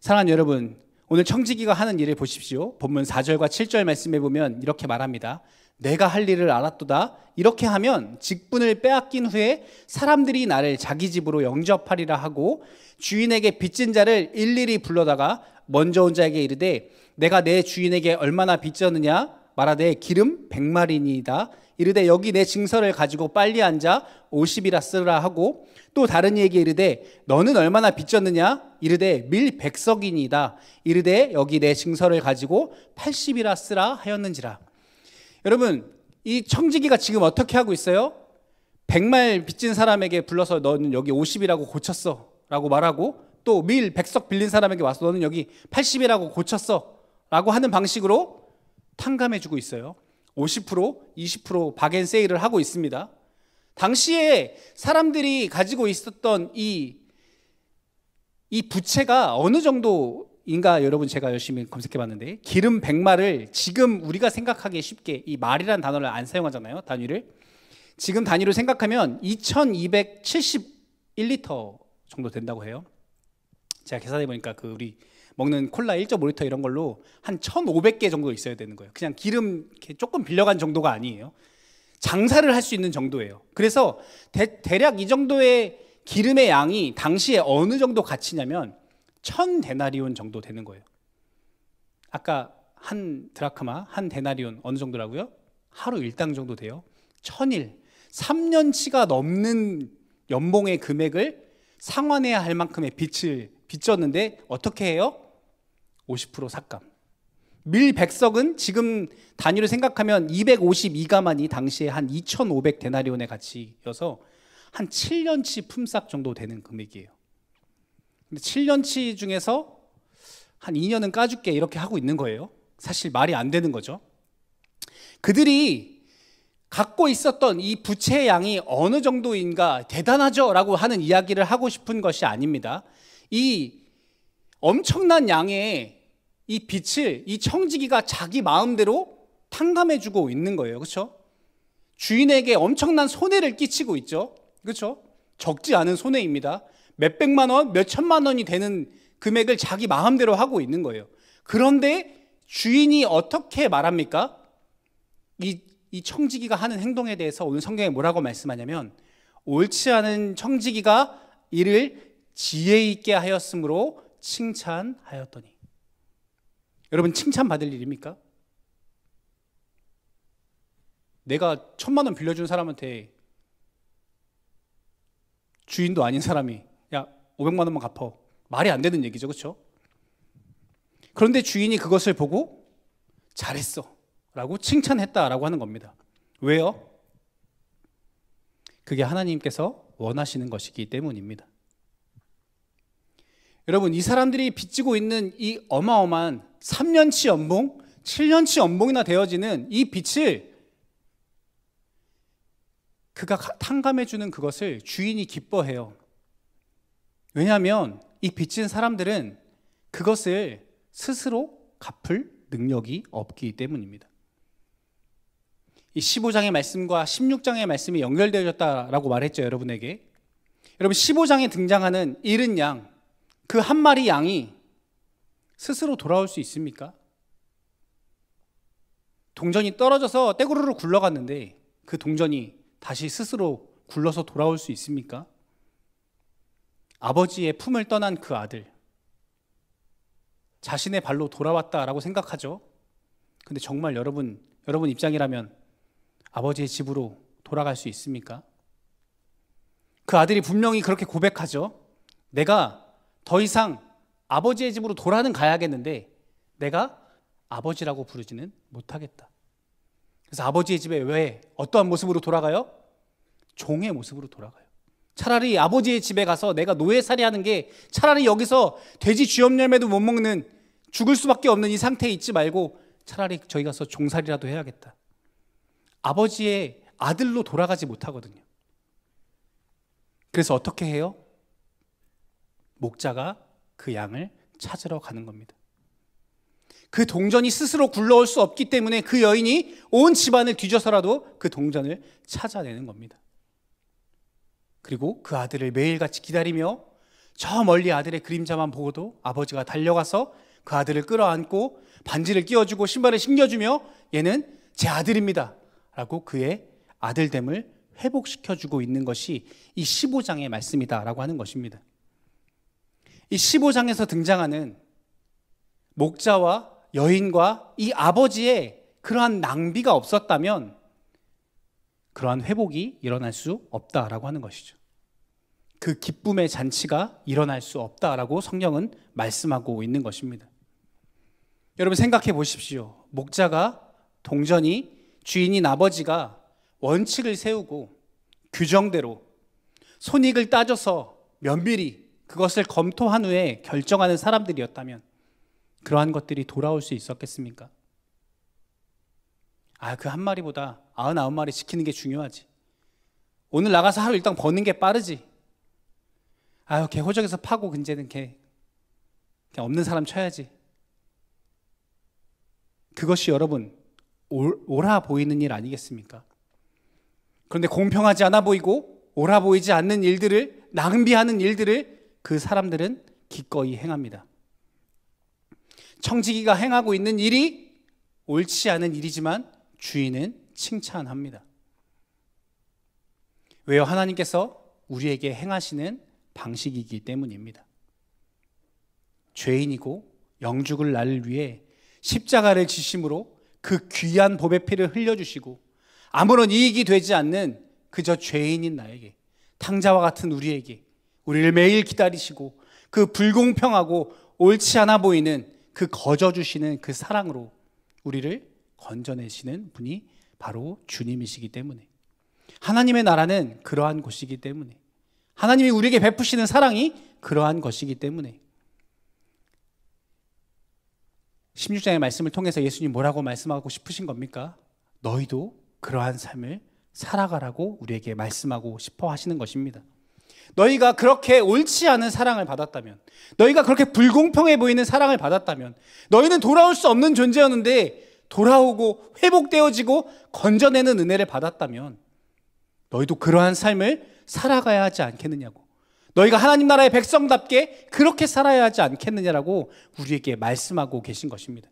사랑하는 여러분, 오늘 청지기가 하는 일을 보십시오. 본문 4절과 7절 말씀에 보면 이렇게 말합니다. 내가 할 일을 알았도다. 이렇게 하면 직분을 빼앗긴 후에 사람들이 나를 자기 집으로 영접하리라 하고 주인에게 빚진 자를 일일이 불러다가 먼저 온 자에게 이르되 내가 내 주인에게 얼마나 빚졌느냐 말하되 기름 100마리니이다. 이르되 여기 내 증서를 가지고 빨리 앉아 50이라 쓰라 하고 또 다른 이에게 이르되 너는 얼마나 빚졌느냐 이르되 밀 100석이니이다. 이르되 여기 내 증서를 가지고 80이라 쓰라 하였는지라. 여러분, 이 청지기가 지금 어떻게 하고 있어요? 100말 빚진 사람에게 불러서 너는 여기 50이라고 고쳤어 라고 말하고 또 밀 100석 빌린 사람에게 와서 너는 여기 80이라고 고쳤어 라고 하는 방식으로 탕감해주고 있어요. 50%, 20% 박앤세일을 하고 있습니다. 당시에 사람들이 가지고 있었던 이 부채가 어느 정도인가 여러분 제가 열심히 검색해봤는데 기름 100말을 지금 우리가 생각하기에 쉽게 이 말이라는 단어를 안 사용하잖아요. 단위를. 지금 단위로 생각하면 2271리터 정도 된다고 해요. 제가 계산해보니까 그 우리 먹는 콜라 1.5리터 이런 걸로 한 1,500개 정도 있어야 되는 거예요. 그냥 기름 이렇게 조금 빌려간 정도가 아니에요. 장사를 할 수 있는 정도예요. 그래서 대략 이 정도의 기름의 양이 당시에 어느 정도 가치냐면 1,000데나리온 정도 되는 거예요. 아까 한 드라크마, 한 데나리온 어느 정도라고요? 하루 일당 정도 돼요. 1,000일, 3년치가 넘는 연봉의 금액을 상환해야 할 만큼의 빚을 빚졌는데 어떻게 해요? 50% 삭감. 밀 100석은 지금 단위로 생각하면 252가만이 당시에 한 2,500데나리온의 가치여서 한 7년치 품삯 정도 되는 금액이에요. 근데 7년치 중에서 한 2년은 까줄게 이렇게 하고 있는 거예요. 사실 말이 안 되는 거죠. 그들이 갖고 있었던 이 부채의 양이 어느 정도인가 대단하죠 라고 하는 이야기를 하고 싶은 것이 아닙니다. 이 엄청난 양의 이 빚을 이 청지기가 자기 마음대로 탕감해주고 있는 거예요. 그렇죠? 주인에게 엄청난 손해를 끼치고 있죠. 그렇죠? 적지 않은 손해입니다. 몇백만 원, 몇천만 원이 되는 금액을 자기 마음대로 하고 있는 거예요. 그런데 주인이 어떻게 말합니까? 이 청지기가 하는 행동에 대해서 오늘 성경에 뭐라고 말씀하냐면 옳지 않은 청지기가 이를 지혜 있게 하였으므로 칭찬하였더니. 여러분 칭찬받을 일입니까? 내가 1,000만 원 빌려준 사람한테 주인도 아닌 사람이 야 500만 원만 갚어. 말이 안 되는 얘기죠. 그렇죠? 그런데 주인이 그것을 보고 잘했어 라고 칭찬했다라고 하는 겁니다. 왜요? 그게 하나님께서 원하시는 것이기 때문입니다. 여러분, 이 사람들이 빚지고 있는 이 어마어마한 3년치 연봉, 7년치 연봉이나 되어지는 이 빚을 그가 탕감해주는 그것을 주인이 기뻐해요. 왜냐하면 이 빚진 사람들은 그것을 스스로 갚을 능력이 없기 때문입니다. 이 15장의 말씀과 16장의 말씀이 연결되어졌다라고 말했죠, 여러분에게. 여러분, 15장에 등장하는 잃은 양, 그 한 마리 양이 스스로 돌아올 수 있습니까? 동전이 떨어져서 떼구르르 굴러갔는데 그 동전이 다시 스스로 굴러서 돌아올 수 있습니까? 아버지의 품을 떠난 그 아들, 자신의 발로 돌아왔다라고 생각하죠. 근데 정말 여러분 입장이라면 아버지의 집으로 돌아갈 수 있습니까? 그 아들이 분명히 그렇게 고백하죠. 내가 더 이상 아버지의 집으로 돌아는 가야겠는데 내가 아버지라고 부르지는 못하겠다. 그래서 아버지의 집에 왜 어떠한 모습으로 돌아가요? 종의 모습으로 돌아가요. 차라리 아버지의 집에 가서 내가 노예살이하는 게 차라리 여기서 돼지 쥐염 열매도 못 먹는 죽을 수밖에 없는 이 상태에 있지 말고 차라리 저희 가서 종살이라도 해야겠다. 아버지의 아들로 돌아가지 못하거든요. 그래서 어떻게 해요? 목자가 그 양을 찾으러 가는 겁니다. 그 동전이 스스로 굴러올 수 없기 때문에 그 여인이 온 집안을 뒤져서라도 그 동전을 찾아내는 겁니다. 그리고 그 아들을 매일같이 기다리며 저 멀리 아들의 그림자만 보고도 아버지가 달려가서 그 아들을 끌어안고 반지를 끼워주고 신발을 신겨주며 얘는 제 아들입니다 라고 그의 아들됨을 회복시켜주고 있는 것이 이 15장의 말씀이다라고 하는 것입니다. 이 15장에서 등장하는 목자와 여인과 이 아버지의 그러한 낭비가 없었다면 그러한 회복이 일어날 수 없다라고 하는 것이죠. 그 기쁨의 잔치가 일어날 수 없다라고 성경은 말씀하고 있는 것입니다. 여러분 생각해 보십시오. 목자가 동전이 주인인 아버지가 원칙을 세우고 규정대로 손익을 따져서 면밀히 그것을 검토한 후에 결정하는 사람들이었다면 그러한 것들이 돌아올 수 있었겠습니까? 그 한 마리보다 99마리 지키는 게 중요하지. 오늘 나가서 하루 일당 버는 게 빠르지. 걔 호적에서 파고 이제는 걔 그냥 없는 사람 쳐야지. 그것이 여러분 옳아 보이는 일 아니겠습니까? 그런데 공평하지 않아 보이고 옳아 보이지 않는 일들을, 낭비하는 일들을 그 사람들은 기꺼이 행합니다. 청지기가 행하고 있는 일이 옳지 않은 일이지만 주인은 칭찬합니다. 왜요? 하나님께서 우리에게 행하시는 방식이기 때문입니다. 죄인이고 영죽을 나를 위해 십자가를 지심으로 그 귀한 보배 피를 흘려주시고 아무런 이익이 되지 않는 그저 죄인인 나에게, 탕자와 같은 우리에게, 우리를 매일 기다리시고 그 불공평하고 옳지 않아 보이는 그 거저주시는 그 사랑으로 우리를 건져내시는 분이 바로 주님이시기 때문에, 하나님의 나라는 그러한 곳이기 때문에, 하나님이 우리에게 베푸시는 사랑이 그러한 것이기 때문에 16장의 말씀을 통해서 예수님 뭐라고 말씀하고 싶으신 겁니까? 너희도 그러한 삶을 살아가라고 우리에게 말씀하고 싶어 하시는 것입니다. 너희가 그렇게 옳지 않은 사랑을 받았다면, 너희가 그렇게 불공평해 보이는 사랑을 받았다면, 너희는 돌아올 수 없는 존재였는데 돌아오고 회복되어지고 건져내는 은혜를 받았다면 너희도 그러한 삶을 살아가야 하지 않겠느냐고, 너희가 하나님 나라의 백성답게 그렇게 살아야 하지 않겠느냐라고 우리에게 말씀하고 계신 것입니다.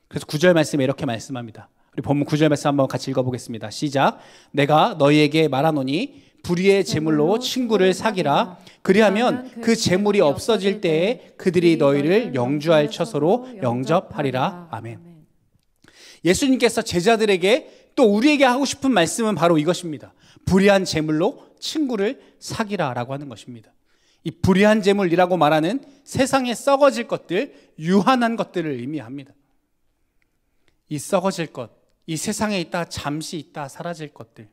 그래서 9절 말씀에 이렇게 말씀합니다. 우리 본문 9절 말씀 한번 같이 읽어보겠습니다. 시작. 내가 너희에게 말하노니 불의의 제물로 친구를 사귀라. 그리하면 그 제물이 없어질 때에 그들이 너희를 영주할 처소로 영접하리라. 아멘. 예수님께서 제자들에게 또 우리에게 하고 싶은 말씀은 바로 이것입니다. 불의한 재물로 친구를 사귀라라고 하는 것입니다. 이 불의한 재물이라고 말하는 세상에 썩어질 것들, 유한한 것들을 의미합니다. 이 썩어질 것, 이 세상에 있다 잠시 있다 사라질 것들,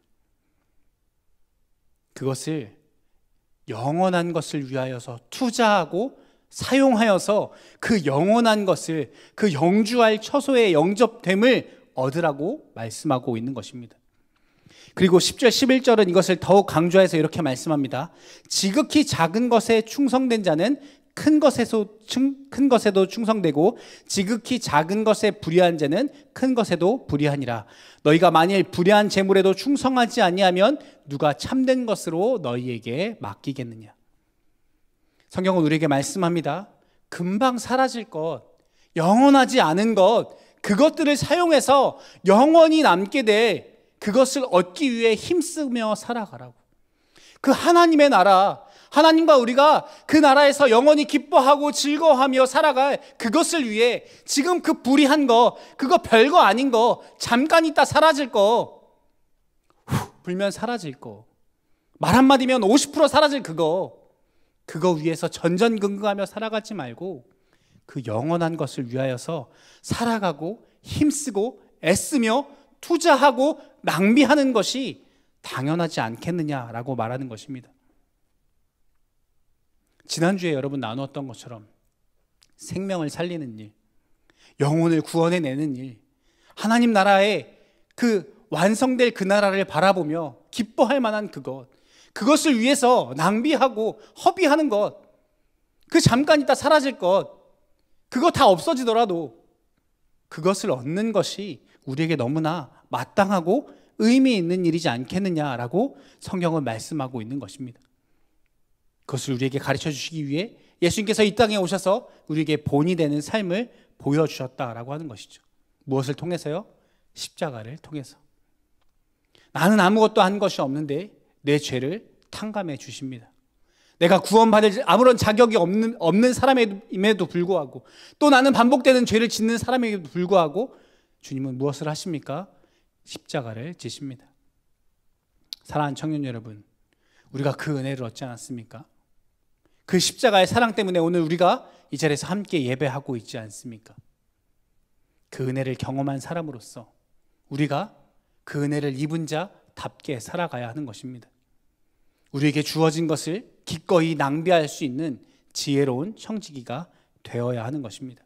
그것을 영원한 것을 위하여서 투자하고 사용하여서 그 영원한 것을, 그 영주할 처소의 영접됨을 얻으라고 말씀하고 있는 것입니다. 그리고 10절 11절은 이것을 더욱 강조해서 이렇게 말씀합니다. 지극히 작은 것에 충성된 자는 큰 것에도 충성되고 지극히 작은 것에 불의한 자는 큰 것에도 불의하니라. 너희가 만일 불의한 재물에도 충성하지 아니하면 누가 참된 것으로 너희에게 맡기겠느냐. 성경은 우리에게 말씀합니다. 금방 사라질 것, 영원하지 않은 것, 그것들을 사용해서 영원히 남게 될 그것을 얻기 위해 힘쓰며 살아가라고. 그 하나님의 나라, 하나님과 우리가 그 나라에서 영원히 기뻐하고 즐거워하며 살아갈 그것을 위해 지금 그 불의한 거, 그거 별거 아닌 거, 잠깐 있다 사라질 거, 불면 사라질 거, 말 한마디면 50% 사라질 그거 위해서 전전긍긍하며 살아가지 말고 그 영원한 것을 위하여서 살아가고 힘쓰고 애쓰며 투자하고 낭비하는 것이 당연하지 않겠느냐라고 말하는 것입니다. 지난주에 여러분 나누었던 것처럼 생명을 살리는 일, 영혼을 구원해내는 일, 하나님 나라의 그 완성될 그 나라를 바라보며 기뻐할 만한 그것을 위해서 낭비하고 허비하는 것, 그 잠깐 있다 사라질 것, 그거 다 없어지더라도 그것을 얻는 것이 우리에게 너무나 마땅하고 의미 있는 일이지 않겠느냐라고 성경은 말씀하고 있는 것입니다. 그것을 우리에게 가르쳐 주시기 위해 예수님께서 이 땅에 오셔서 우리에게 본이 되는 삶을 보여주셨다라고 하는 것이죠. 무엇을 통해서요? 십자가를 통해서. 나는 아무것도 한 것이 없는데 내 죄를 탕감해 주십니다. 내가 구원받을 아무런 자격이 없는 사람임에도 불구하고, 또 나는 반복되는 죄를 짓는 사람에게도 불구하고 주님은 무엇을 하십니까? 십자가를 지십니다. 사랑하는 청년 여러분, 우리가 그 은혜를 얻지 않았습니까? 그 십자가의 사랑 때문에 오늘 우리가 이 자리에서 함께 예배하고 있지 않습니까? 그 은혜를 경험한 사람으로서 우리가 그 은혜를 입은 자답게 살아가야 하는 것입니다. 우리에게 주어진 것을 기꺼이 낭비할 수 있는 지혜로운 청지기가 되어야 하는 것입니다.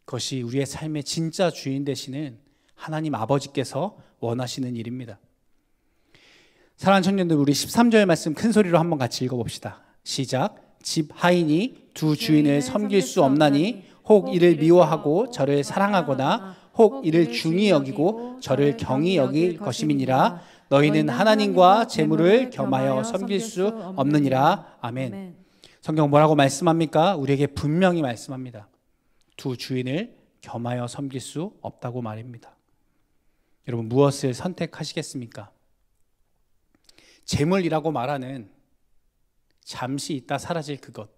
그것이 우리의 삶의 진짜 주인 되시는 하나님 아버지께서 원하시는 일입니다. 사랑하는 청년들, 우리 13절 말씀 큰 소리로 한번 같이 읽어봅시다. 시작. 집 하인이 두 주인을 섬길 수 없나니 혹 이를 미워하고 저를 사랑하거나 혹 이를 중히 여기고 저를 경히 여길 것임이니라. 너희는 하나님과 재물을 겸하여 섬길 수 없느니라. 아멘. 성경 뭐라고 말씀합니까? 우리에게 분명히 말씀합니다. 두 주인을 겸하여 섬길 수 없다고 말입니다. 여러분, 무엇을 선택하시겠습니까? 재물이라고 말하는 잠시 있다 사라질 그것,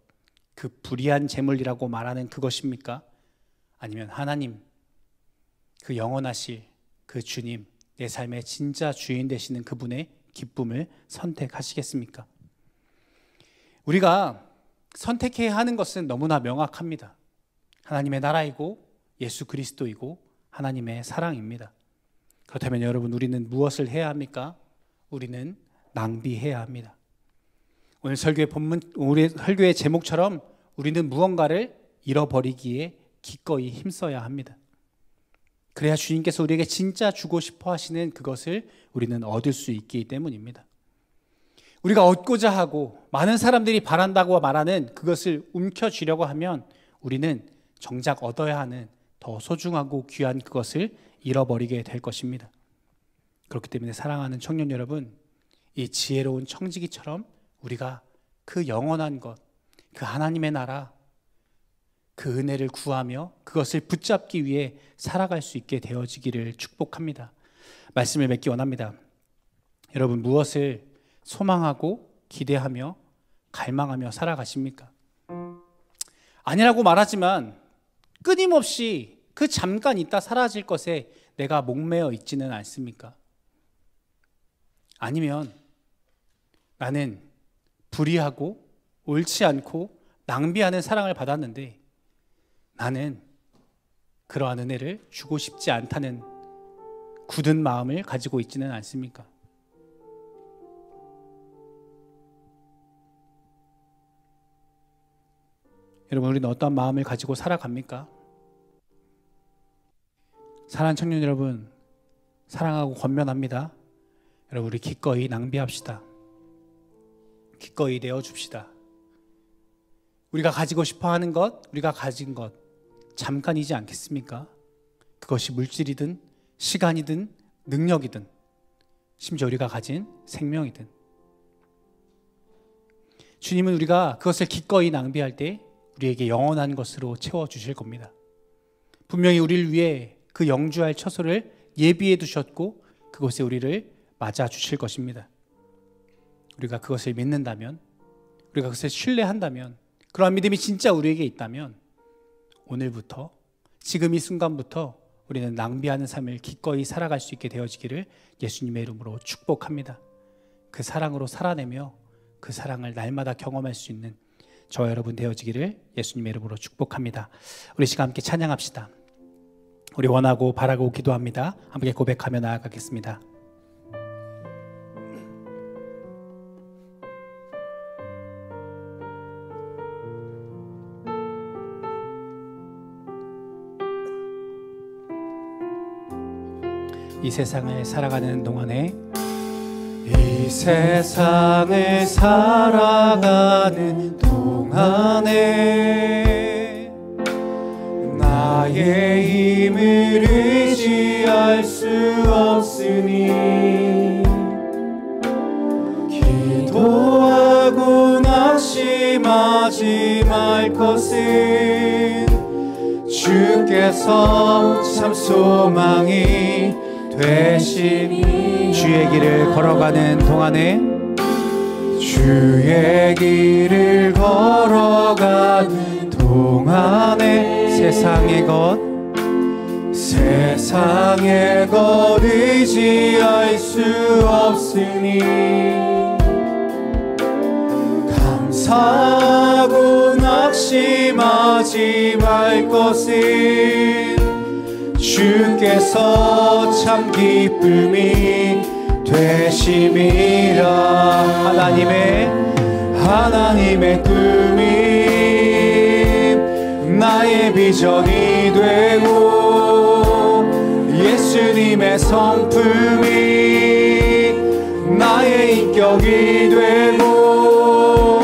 그 불의한 재물이라고 말하는 그것입니까? 아니면 하나님, 그 영원하실 그 주님, 내 삶의 진짜 주인 되시는 그분의 기쁨을 선택하시겠습니까? 우리가 선택해야 하는 것은 너무나 명확합니다. 하나님의 나라이고 예수 그리스도이고 하나님의 사랑입니다. 그렇다면 여러분, 우리는 무엇을 해야 합니까? 우리는 낭비해야 합니다. 오늘 설교의 제목처럼 우리는 무언가를 잃어버리기에 기꺼이 힘써야 합니다. 그래야 주님께서 우리에게 진짜 주고 싶어 하시는 그것을 우리는 얻을 수 있기 때문입니다. 우리가 얻고자 하고 많은 사람들이 바란다고 말하는 그것을 움켜쥐려고 하면 우리는 정작 얻어야 하는 더 소중하고 귀한 그것을 잃어버리게 될 것입니다. 그렇기 때문에 사랑하는 청년 여러분, 이 지혜로운 청지기처럼 우리가 그 영원한 것, 그 하나님의 나라, 그 은혜를 구하며 그것을 붙잡기 위해 살아갈 수 있게 되어지기를 축복합니다. 말씀을 맺기 원합니다. 여러분, 무엇을 소망하고 기대하며 갈망하며 살아가십니까? 아니라고 말하지만 끊임없이 그 잠깐 있다 사라질 것에 내가 목매어 있지는 않습니까? 아니면 나는 불의하고 옳지 않고 낭비하는 사랑을 받았는데 나는 그러한 은혜를 주고 싶지 않다는 굳은 마음을 가지고 있지는 않습니까? 여러분, 우리는 어떤 마음을 가지고 살아갑니까? 사랑하는 청년 여러분, 사랑하고 권면합니다. 여러분, 우리 기꺼이 낭비합시다. 기꺼이 내어줍시다. 우리가 가지고 싶어하는 것, 우리가 가진 것 잠깐이지 않겠습니까? 그것이 물질이든 시간이든 능력이든 심지어 우리가 가진 생명이든, 주님은 우리가 그것을 기꺼이 낭비할 때 우리에게 영원한 것으로 채워주실 겁니다. 분명히 우리를 위해 그 영주할 처소를 예비해 두셨고 그곳에 우리를 맞아 주실 것입니다. 우리가 그것을 믿는다면, 우리가 그것을 신뢰한다면, 그러한 믿음이 진짜 우리에게 있다면 오늘부터, 지금 이 순간부터 우리는 낭비하는 삶을 기꺼이 살아갈 수 있게 되어지기를 예수님의 이름으로 축복합니다. 그 사랑으로 살아내며 그 사랑을 날마다 경험할 수 있는 저와 여러분 되어지기를 예수님의 이름으로 축복합니다. 우리 시간 함께 찬양합시다. 우리 원하고 바라고 기도합니다. 함께 고백하며 나아가겠습니다. 이 세상을 살아가는 동안에, 이 세상을 살아가는 동안에 나의 힘을 의지할 수 없으니 기도하고 낙심하지 말 것은 주께서 참 소망이 되시니, 주의 길을 걸어가는 동안에, 주의 길을 걸어가는 동안에 세상의 것 의지할 수 없으니 감사하고 낙심하지 말 것은 주께서 참 기쁨이 되심이라. 하나님의 꿈이 나의 비전이 되고 예수님의 성품이 나의 인격이 되고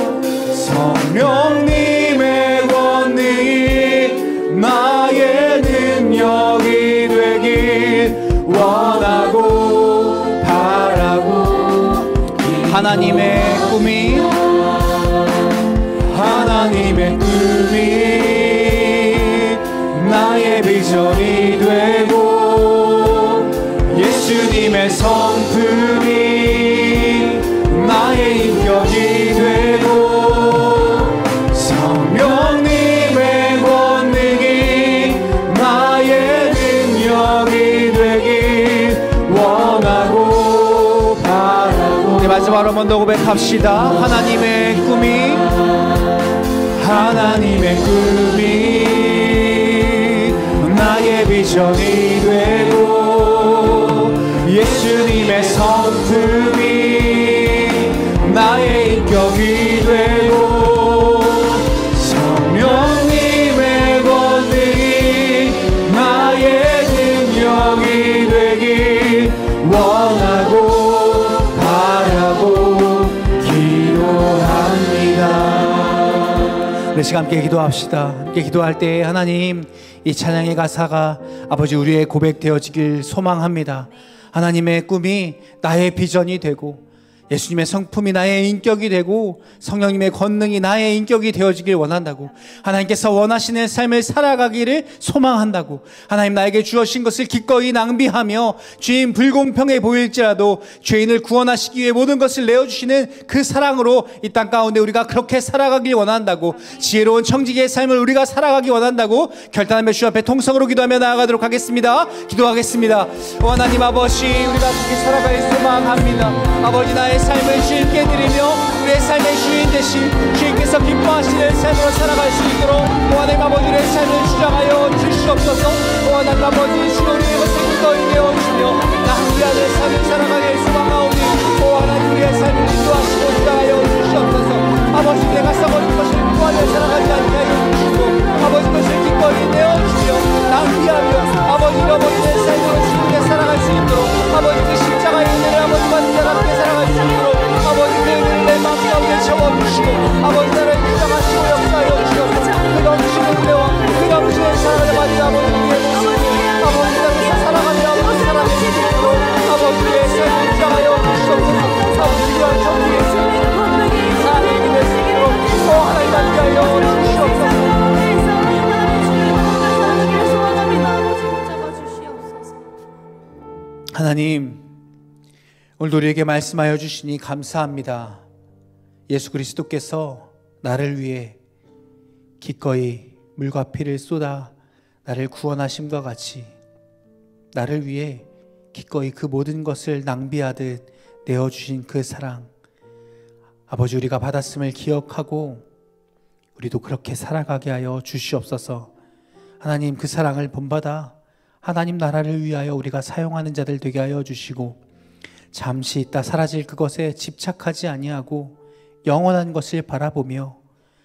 성령님의 권능이 나의 능력이 되길 원하고 바라고, 하나님의 꿈이 나의 비전이 되고 예수님의 성품이 나의 인격이 되고 성령님의 권능이 나의 능력이 되길 원하고 바라고. 네, 마지막으로 한 번 더 고백합시다. 하나님의 꿈이 나의 비전이 되고 예수님의 성품이 나의 인격이 되고 성령님의 권능이 나의 능력이 되길 원하고 바라고 기도합니다. 우리 시간 함께 기도합시다. 함께 기도할 때 하나님, 이 찬양의 가사가 아버지 우리의 고백되어지길 소망합니다. 하나님의 꿈이 나의 비전이 되고 예수님의 성품이 나의 인격이 되고 성령님의 권능이 나의 인격이 되어지길 원한다고, 하나님께서 원하시는 삶을 살아가기를 소망한다고, 하나님 나에게 주어진 것을 기꺼이 낭비하며 주인 불공평해 보일지라도 죄인을 구원하시기 위해 모든 것을 내어주시는 그 사랑으로 이 땅 가운데 우리가 그렇게 살아가길 원한다고, 지혜로운 청지기의 삶을 우리가 살아가기 원한다고 결단하며 주 앞에 통성으로 기도하며 나아가도록 하겠습니다. 기도하겠습니다. 하나님 아버지, 우리가 그렇게 살아갈 소망합니다. 아버지, 나의 삶을 주님께 드리며 우리의 삶의 주인 되신 주님께서 기뻐하시는 삶으로 살아갈 수 있도록 하나님 아버지, 우리의 삶을 주장하여 주시옵소서. 하나님 아버지, 주 우리의 것을 기꺼이 내어주시며 낭비하는 삶을 살아가길 소망하오니 하나님 우리의 삶을 인도하시고 주장하여 주시옵소서. 아버지, 내가 썩어진 것을 구하며 살아가지 않게 하여 주시고 아버지 것을 기꺼이 내어주시며 낭비하며 아버지 잃어버리는 삶으로 주님께 살아갈 수 있도록 아버지 그 십자가의 은혜를 아버지와 함께 살아갈 수 있도록 아버지 그 은혜를 내 마음 가운데 채워주시고 아버지 나를 주장하시고 역사하여 주셔서 그 넘치는 은혜와 그 넘치는 사랑을 받은 아버지의 모습을 아버지 나를 살아가며 아버지 살아낼 수 있도록 아버지의 삶을 주장하여 주시옵소서. 아버지 위한 정리의 사랑을 낼 수 있도록 하나님 함께 하여 주시옵소서. 하나님, 오늘도 우리에게 말씀하여 주시니 감사합니다. 예수 그리스도께서 나를 위해 기꺼이 물과 피를 쏟아 나를 구원하심과 같이 나를 위해 기꺼이 그 모든 것을 낭비하듯 내어주신 그 사랑, 아버지 우리가 받았음을 기억하고 우리도 그렇게 살아가게 하여 주시옵소서. 하나님, 그 사랑을 본받아 하나님 나라를 위하여 우리가 사용하는 자들 되게 하여 주시고 잠시 있다 사라질 그것에 집착하지 아니하고 영원한 것을 바라보며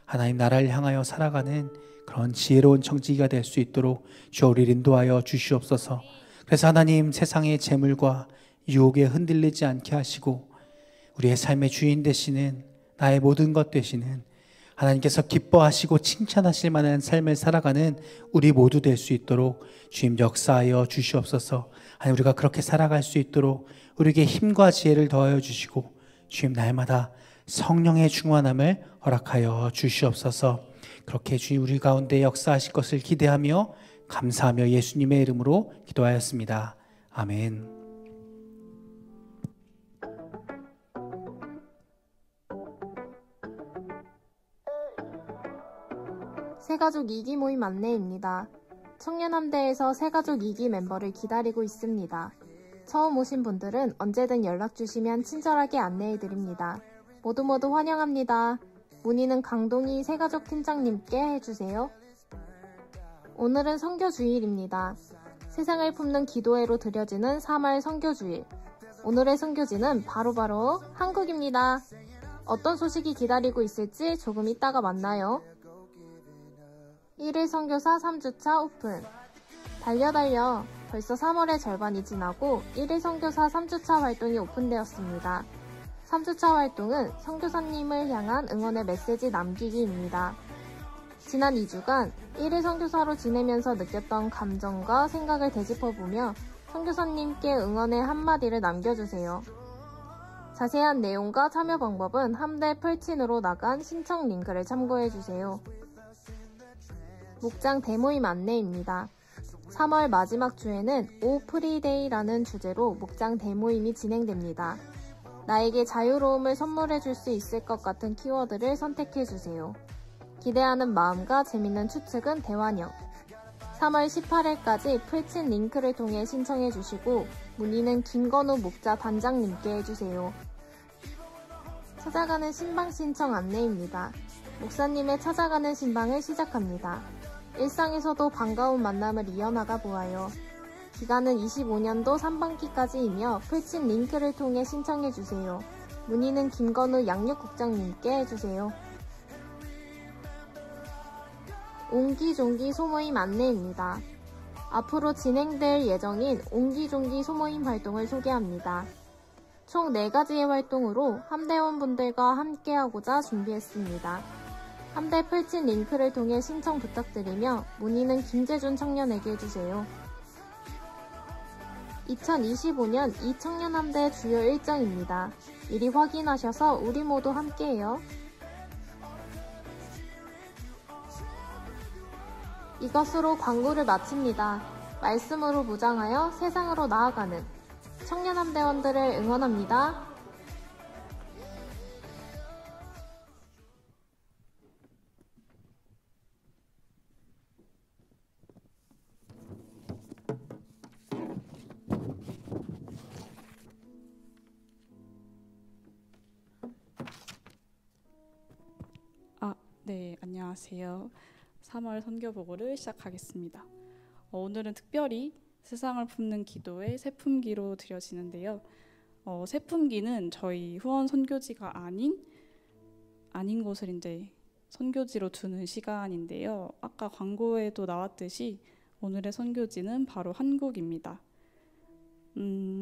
하나님 나라를 향하여 살아가는 그런 지혜로운 청지기가 될 수 있도록 주여 우리를 인도하여 주시옵소서. 그래서 하나님, 세상의 재물과 유혹에 흔들리지 않게 하시고 우리의 삶의 주인 되시는, 나의 모든 것 되시는 하나님께서 기뻐하시고 칭찬하실 만한 삶을 살아가는 우리 모두 될 수 있도록 주님 역사하여 주시옵소서. 하나님, 우리가 그렇게 살아갈 수 있도록 우리에게 힘과 지혜를 더하여 주시고 주님 날마다 성령의 충만함을 허락하여 주시옵소서. 그렇게 주님 우리 가운데 역사하실 것을 기대하며 감사하며 예수님의 이름으로 기도하였습니다. 아멘. 새가족 2기 모임 안내입니다. 청년함대에서 새가족 2기 멤버를 기다리고 있습니다. 처음 오신 분들은 언제든 연락 주시면 친절하게 안내해드립니다. 모두 환영합니다. 문의는 강동희 새가족 팀장님께 해주세요. 오늘은 선교주일입니다. 세상을 품는 기도회로 드려지는 3월 선교주일. 오늘의 선교지는 바로 한국입니다. 어떤 소식이 기다리고 있을지 조금 이따가 만나요. 1일 선교사 3주차 오픈. 달려 벌써 3월의 절반이 지나고 1일 선교사 3주차 활동이 오픈되었습니다. 3주차 활동은 선교사님을 향한 응원의 메시지 남기기입니다. 지난 2주간 1일 선교사로 지내면서 느꼈던 감정과 생각을 되짚어보며 선교사님께 응원의 한마디를 남겨주세요. 자세한 내용과 참여 방법은 함대 풀친으로 나간 신청 링크를 참고해주세요. 목장 대모임 안내입니다. 3월 마지막 주에는 오 프리데이라는 주제로 목장 대모임이 진행됩니다. 나에게 자유로움을 선물해줄 수 있을 것 같은 키워드를 선택해주세요. 기대하는 마음과 재밌는 추측은 대환영. 3월 18일까지 풀친 링크를 통해 신청해주시고 문의는 김건우 목자 단장님께 해주세요. 찾아가는 신방 신청 안내입니다. 목사님의 찾아가는 신방을 시작합니다. 일상에서도 반가운 만남을 이어나가 보아요. 기간은 25년도 3반기까지이며 풀친 링크를 통해 신청해주세요. 문의는 김건우 양육국장님께 해주세요. 옹기종기 소모임 안내입니다. 앞으로 진행될 예정인 옹기종기 소모임 활동을 소개합니다. 총 4가지의 활동으로 함대원분들과 함께하고자 준비했습니다. 함대 풀친 링크를 통해 신청 부탁드리며 문의는 김재준 청년에게 해주세요. 2025년 이청년함대 주요 일정입니다. 미리 확인하셔서 우리 모두 함께해요. 이것으로 광고를 마칩니다. 말씀으로 무장하여 세상으로 나아가는 청년함대원들을 응원합니다. 네, 안녕하세요. 3월 선교보고를 시작하겠습니다. 오늘은 특별히 세상을 품는 기도의 새품기로 드려지는데요. 새품기는 저희 후원 선교지가 아닌 곳을 이제 선교지로 두는 시간인데요. 아까 광고에도 나왔듯이 오늘의 선교지는 바로 한국입니다.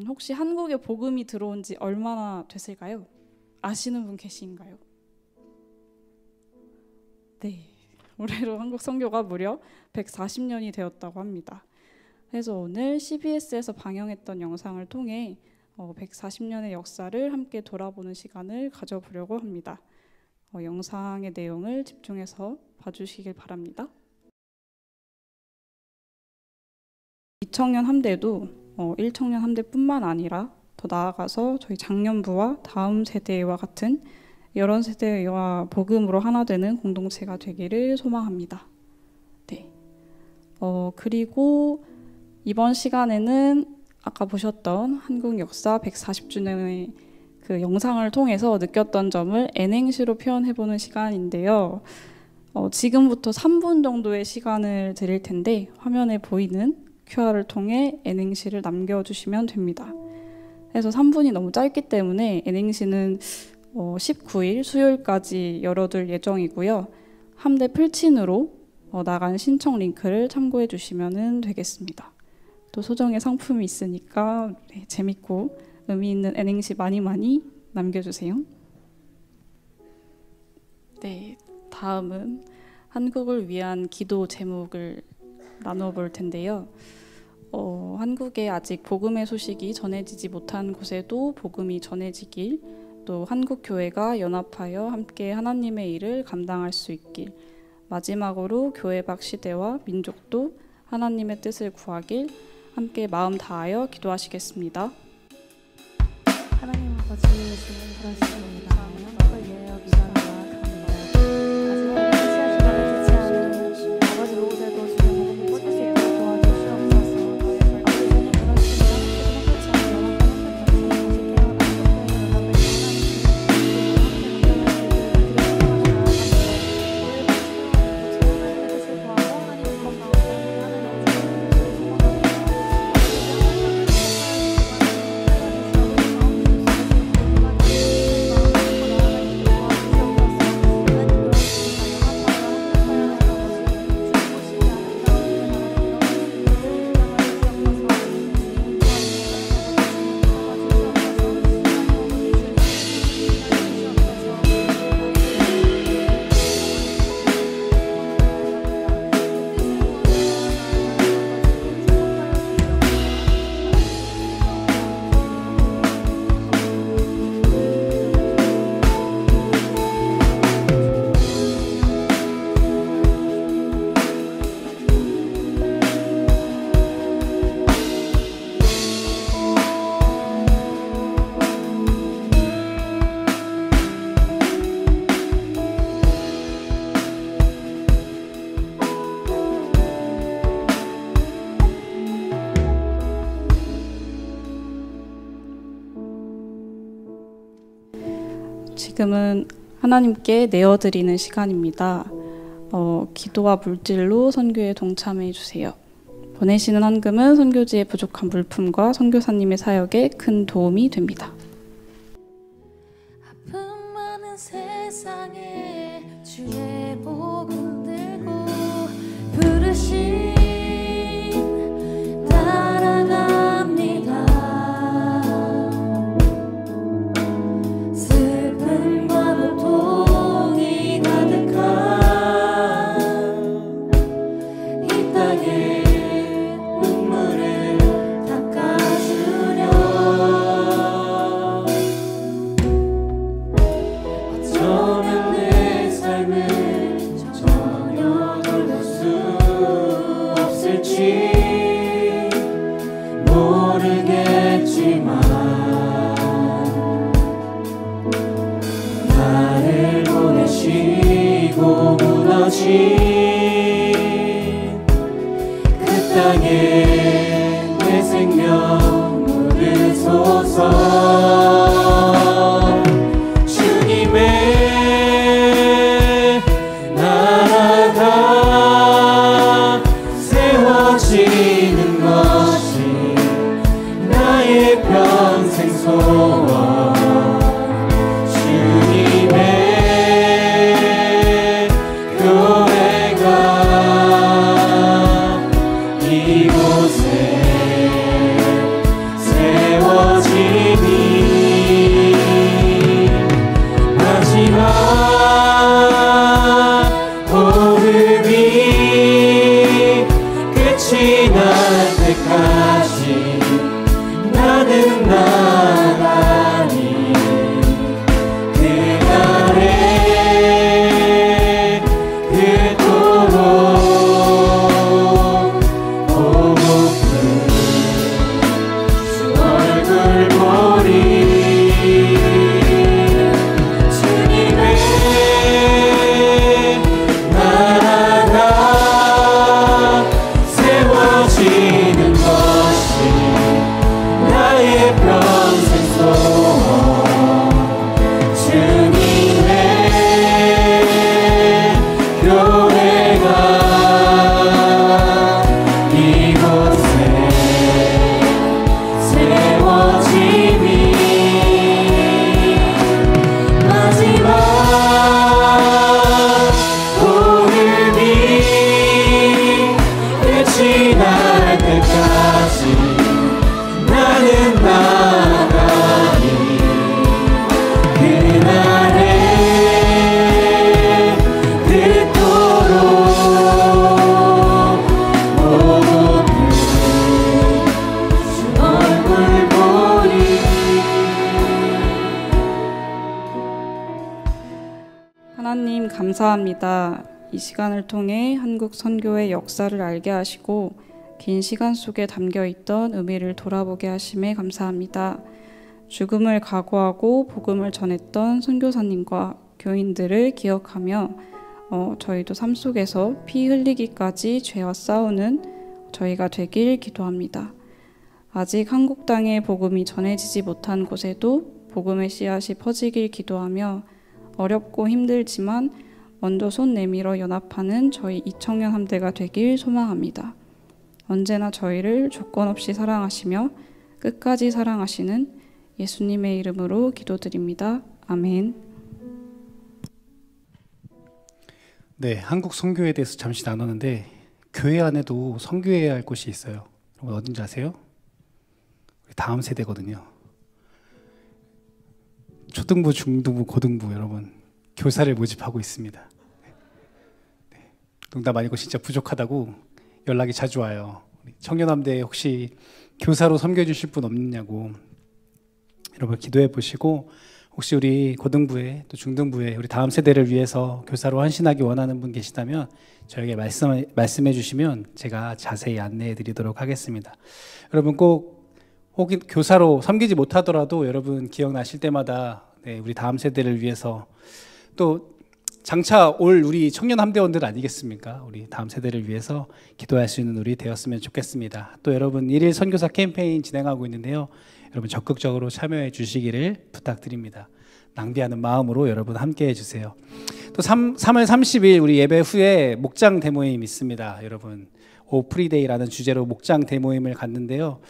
혹시 한국에 복음이 들어온 지 얼마나 됐을까요? 아시는 분 계신가요? 네, 올해로 한국 선교가 무려 140년이 되었다고 합니다. 그래서 오늘 CBS에서 방영했던 영상을 통해 140년의 역사를 함께 돌아보는 시간을 가져보려고 합니다. 영상의 내용을 집중해서 봐주시길 바랍니다. 이청년 함대도 1청년 함대뿐만 아니라 더 나아가서 저희 장년부와 다음 세대와 같은 여러 세대와 복음으로 하나 되는 공동체가 되기를 소망합니다. 네. 그리고 이번 시간에는 아까 보셨던 한국 역사 140주년의 그 영상을 통해서 느꼈던 점을 N행시로 표현해보는 시간인데요. 지금부터 3분 정도의 시간을 드릴 텐데 화면에 보이는 QR을 통해 N행시를 남겨주시면 됩니다. 그래서 3분이 너무 짧기 때문에 N행시는 19일 수요일까지 열어둘 예정이고요. 함대 필친으로 나간 신청 링크를 참고해 주시면 되겠습니다. 또 소정의 상품이 있으니까 재밌고 의미 있는 N행시 많이 남겨주세요. 네, 다음은 한국을 위한 기도 제목을 나눠볼 텐데요. 한국에 아직 복음의 소식이 전해지지 못한 곳에도 복음이 전해지길, 또 한국 교회가 연합하여 함께 하나님의 일을 감당할 수 있길, 마지막으로 교회 밖 시대와 민족도 하나님의 뜻을 구하길 함께 마음 다하여 기도하시겠습니다. 하나님 아버지 주님 그러시옵니다. 한국을 위하여 기도하노라 합니다. 마지막으로 시간 시간을 지치 않은 아버지 로고대도 주님 복음을 뻗을 수 있도록 도와주시옵소서. 아버지 주님 그러시옵니다. 지금은 하나님께 내어드리는 시간입니다. 기도와 물질로 선교에 동참해 주세요. 보내시는 헌금은 선교지의 부족한 물품과 선교사님의 사역에 큰 도움이 됩니다. 아픔 많은 세상에 주의 복음 들고 부르신 따라갑니다. 슬픔과 고통이 가득한 이 땅에 눈물을 닦아주는 있을지 모르겠지만 나를 보내시고 무너진 그 땅에 내 생명 묻으소서. 주님의 나라가 세워지는 것이 나의 평생 소원. 주님의 교회가 이곳에 세워지니 마지막 호흡이 끝이 날 때까지 나는 나가니 그날에 그토록 보고픈 주 얼굴 보리. 주님의 나라가 세워지는 것이 나의 평생 소원. 주님의 교회가 이곳에 세워지니 마지막 호흡이 끝이 날 때까지 나는 나가니 그날에 그토록 보고픈 주 얼굴 보리. 하나님 감사합니다. 이 시간을 통해 한국 선교의 역사를 알게 하시고 긴 시간 속에 담겨있던 의미를 돌아보게 하심에 감사합니다. 죽음을 각오하고 복음을 전했던 선교사님과 교인들을 기억하며 저희도 삶 속에서 피 흘리기까지 죄와 싸우는 저희가 되길 기도합니다. 아직 한국 땅에 복음이 전해지지 못한 곳에도 복음의 씨앗이 퍼지길 기도하며 어렵고 힘들지만 먼저 손 내밀어 연합하는 저희 이청년 함대가 되길 소망합니다. 언제나 저희를 조건 없이 사랑하시며 끝까지 사랑하시는 예수님의 이름으로 기도드립니다. 아멘. 네, 한국 선교에 대해서 잠시 나눴는데 교회 안에도 선교해야 할 곳이 있어요. 여러분 어딘지 아세요? 다음 세대거든요. 초등부, 중등부, 고등부 여러분 교사를 모집하고 있습니다. 네, 농담 아니고 진짜 부족하다고 연락이 자주 와요. 청년함대에 혹시 교사로 섬겨주실 분 없느냐고. 여러분 기도해 보시고 혹시 우리 고등부에 또 중등부에 우리 다음 세대를 위해서 교사로 헌신하기 원하는 분 계시다면 저에게 말씀해 주시면 제가 자세히 안내해 드리도록 하겠습니다. 여러분 꼭 혹은 교사로 섬기지 못하더라도 여러분 기억나실 때마다 네, 우리 다음 세대를 위해서 또 장차 올 우리 청년 함대원들 아니겠습니까? 우리 다음 세대를 위해서 기도할 수 있는 우리 되었으면 좋겠습니다. 또 여러분 일일 선교사 캠페인 진행하고 있는데요. 여러분 적극적으로 참여해 주시기를 부탁드립니다. 낭비하는 마음으로 여러분 함께해 주세요. 또 3월 30일 우리 예배 후에 목장 대모임 있습니다. 여러분 오 프리데이라는 주제로 목장 대모임을 갔는데요.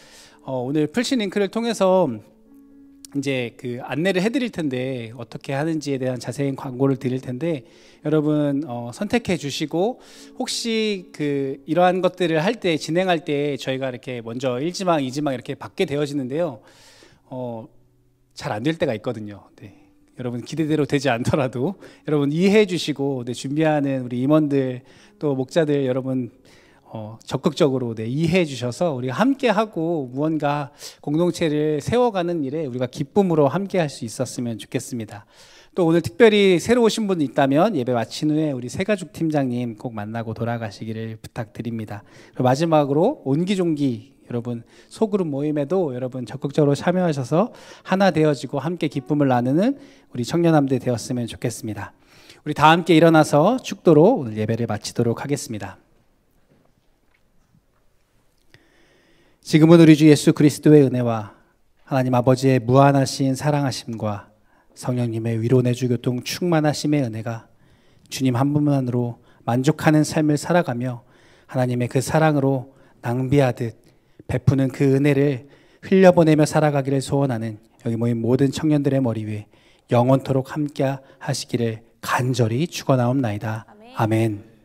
오늘 풀신 링크를 통해서 이제 그 안내를 해드릴 텐데 어떻게 하는지에 대한 자세한 광고를 드릴 텐데 여러분 선택해 주시고 혹시 그 이러한 것들을 할 때 진행할 때 저희가 이렇게 먼저 1지망, 2지망 이렇게 받게 되어지는데요. 잘 안 될 때가 있거든요. 네. 여러분 기대대로 되지 않더라도 여러분 이해해 주시고 네, 준비하는 우리 임원들 또 목자들 여러분 적극적으로 이해해 주셔서 우리가 함께하고 무언가 공동체를 세워가는 일에 우리가 기쁨으로 함께할 수 있었으면 좋겠습니다. 또 오늘 특별히 새로 오신 분 있다면 예배 마친 후에 우리 새가족 팀장님 꼭 만나고 돌아가시기를 부탁드립니다. 그리고 마지막으로 온기종기 여러분 소그룹 모임에도 여러분 적극적으로 참여하셔서 하나 되어지고 함께 기쁨을 나누는 우리 청년함대 되었으면 좋겠습니다. 우리 다 함께 일어나서 축도로 오늘 예배를 마치도록 하겠습니다. 지금은 우리 주 예수 그리스도의 은혜와 하나님 아버지의 무한하신 사랑하심과 성령님의 위로 내주 교통 충만하심의 은혜가 주님 한 분만으로 만족하는 삶을 살아가며 하나님의 그 사랑으로 낭비하듯 베푸는 그 은혜를 흘려보내며 살아가기를 소원하는 여기 모인 모든 청년들의 머리 위에 영원토록 함께 하시기를 간절히 축원하옵나이다. 아멘.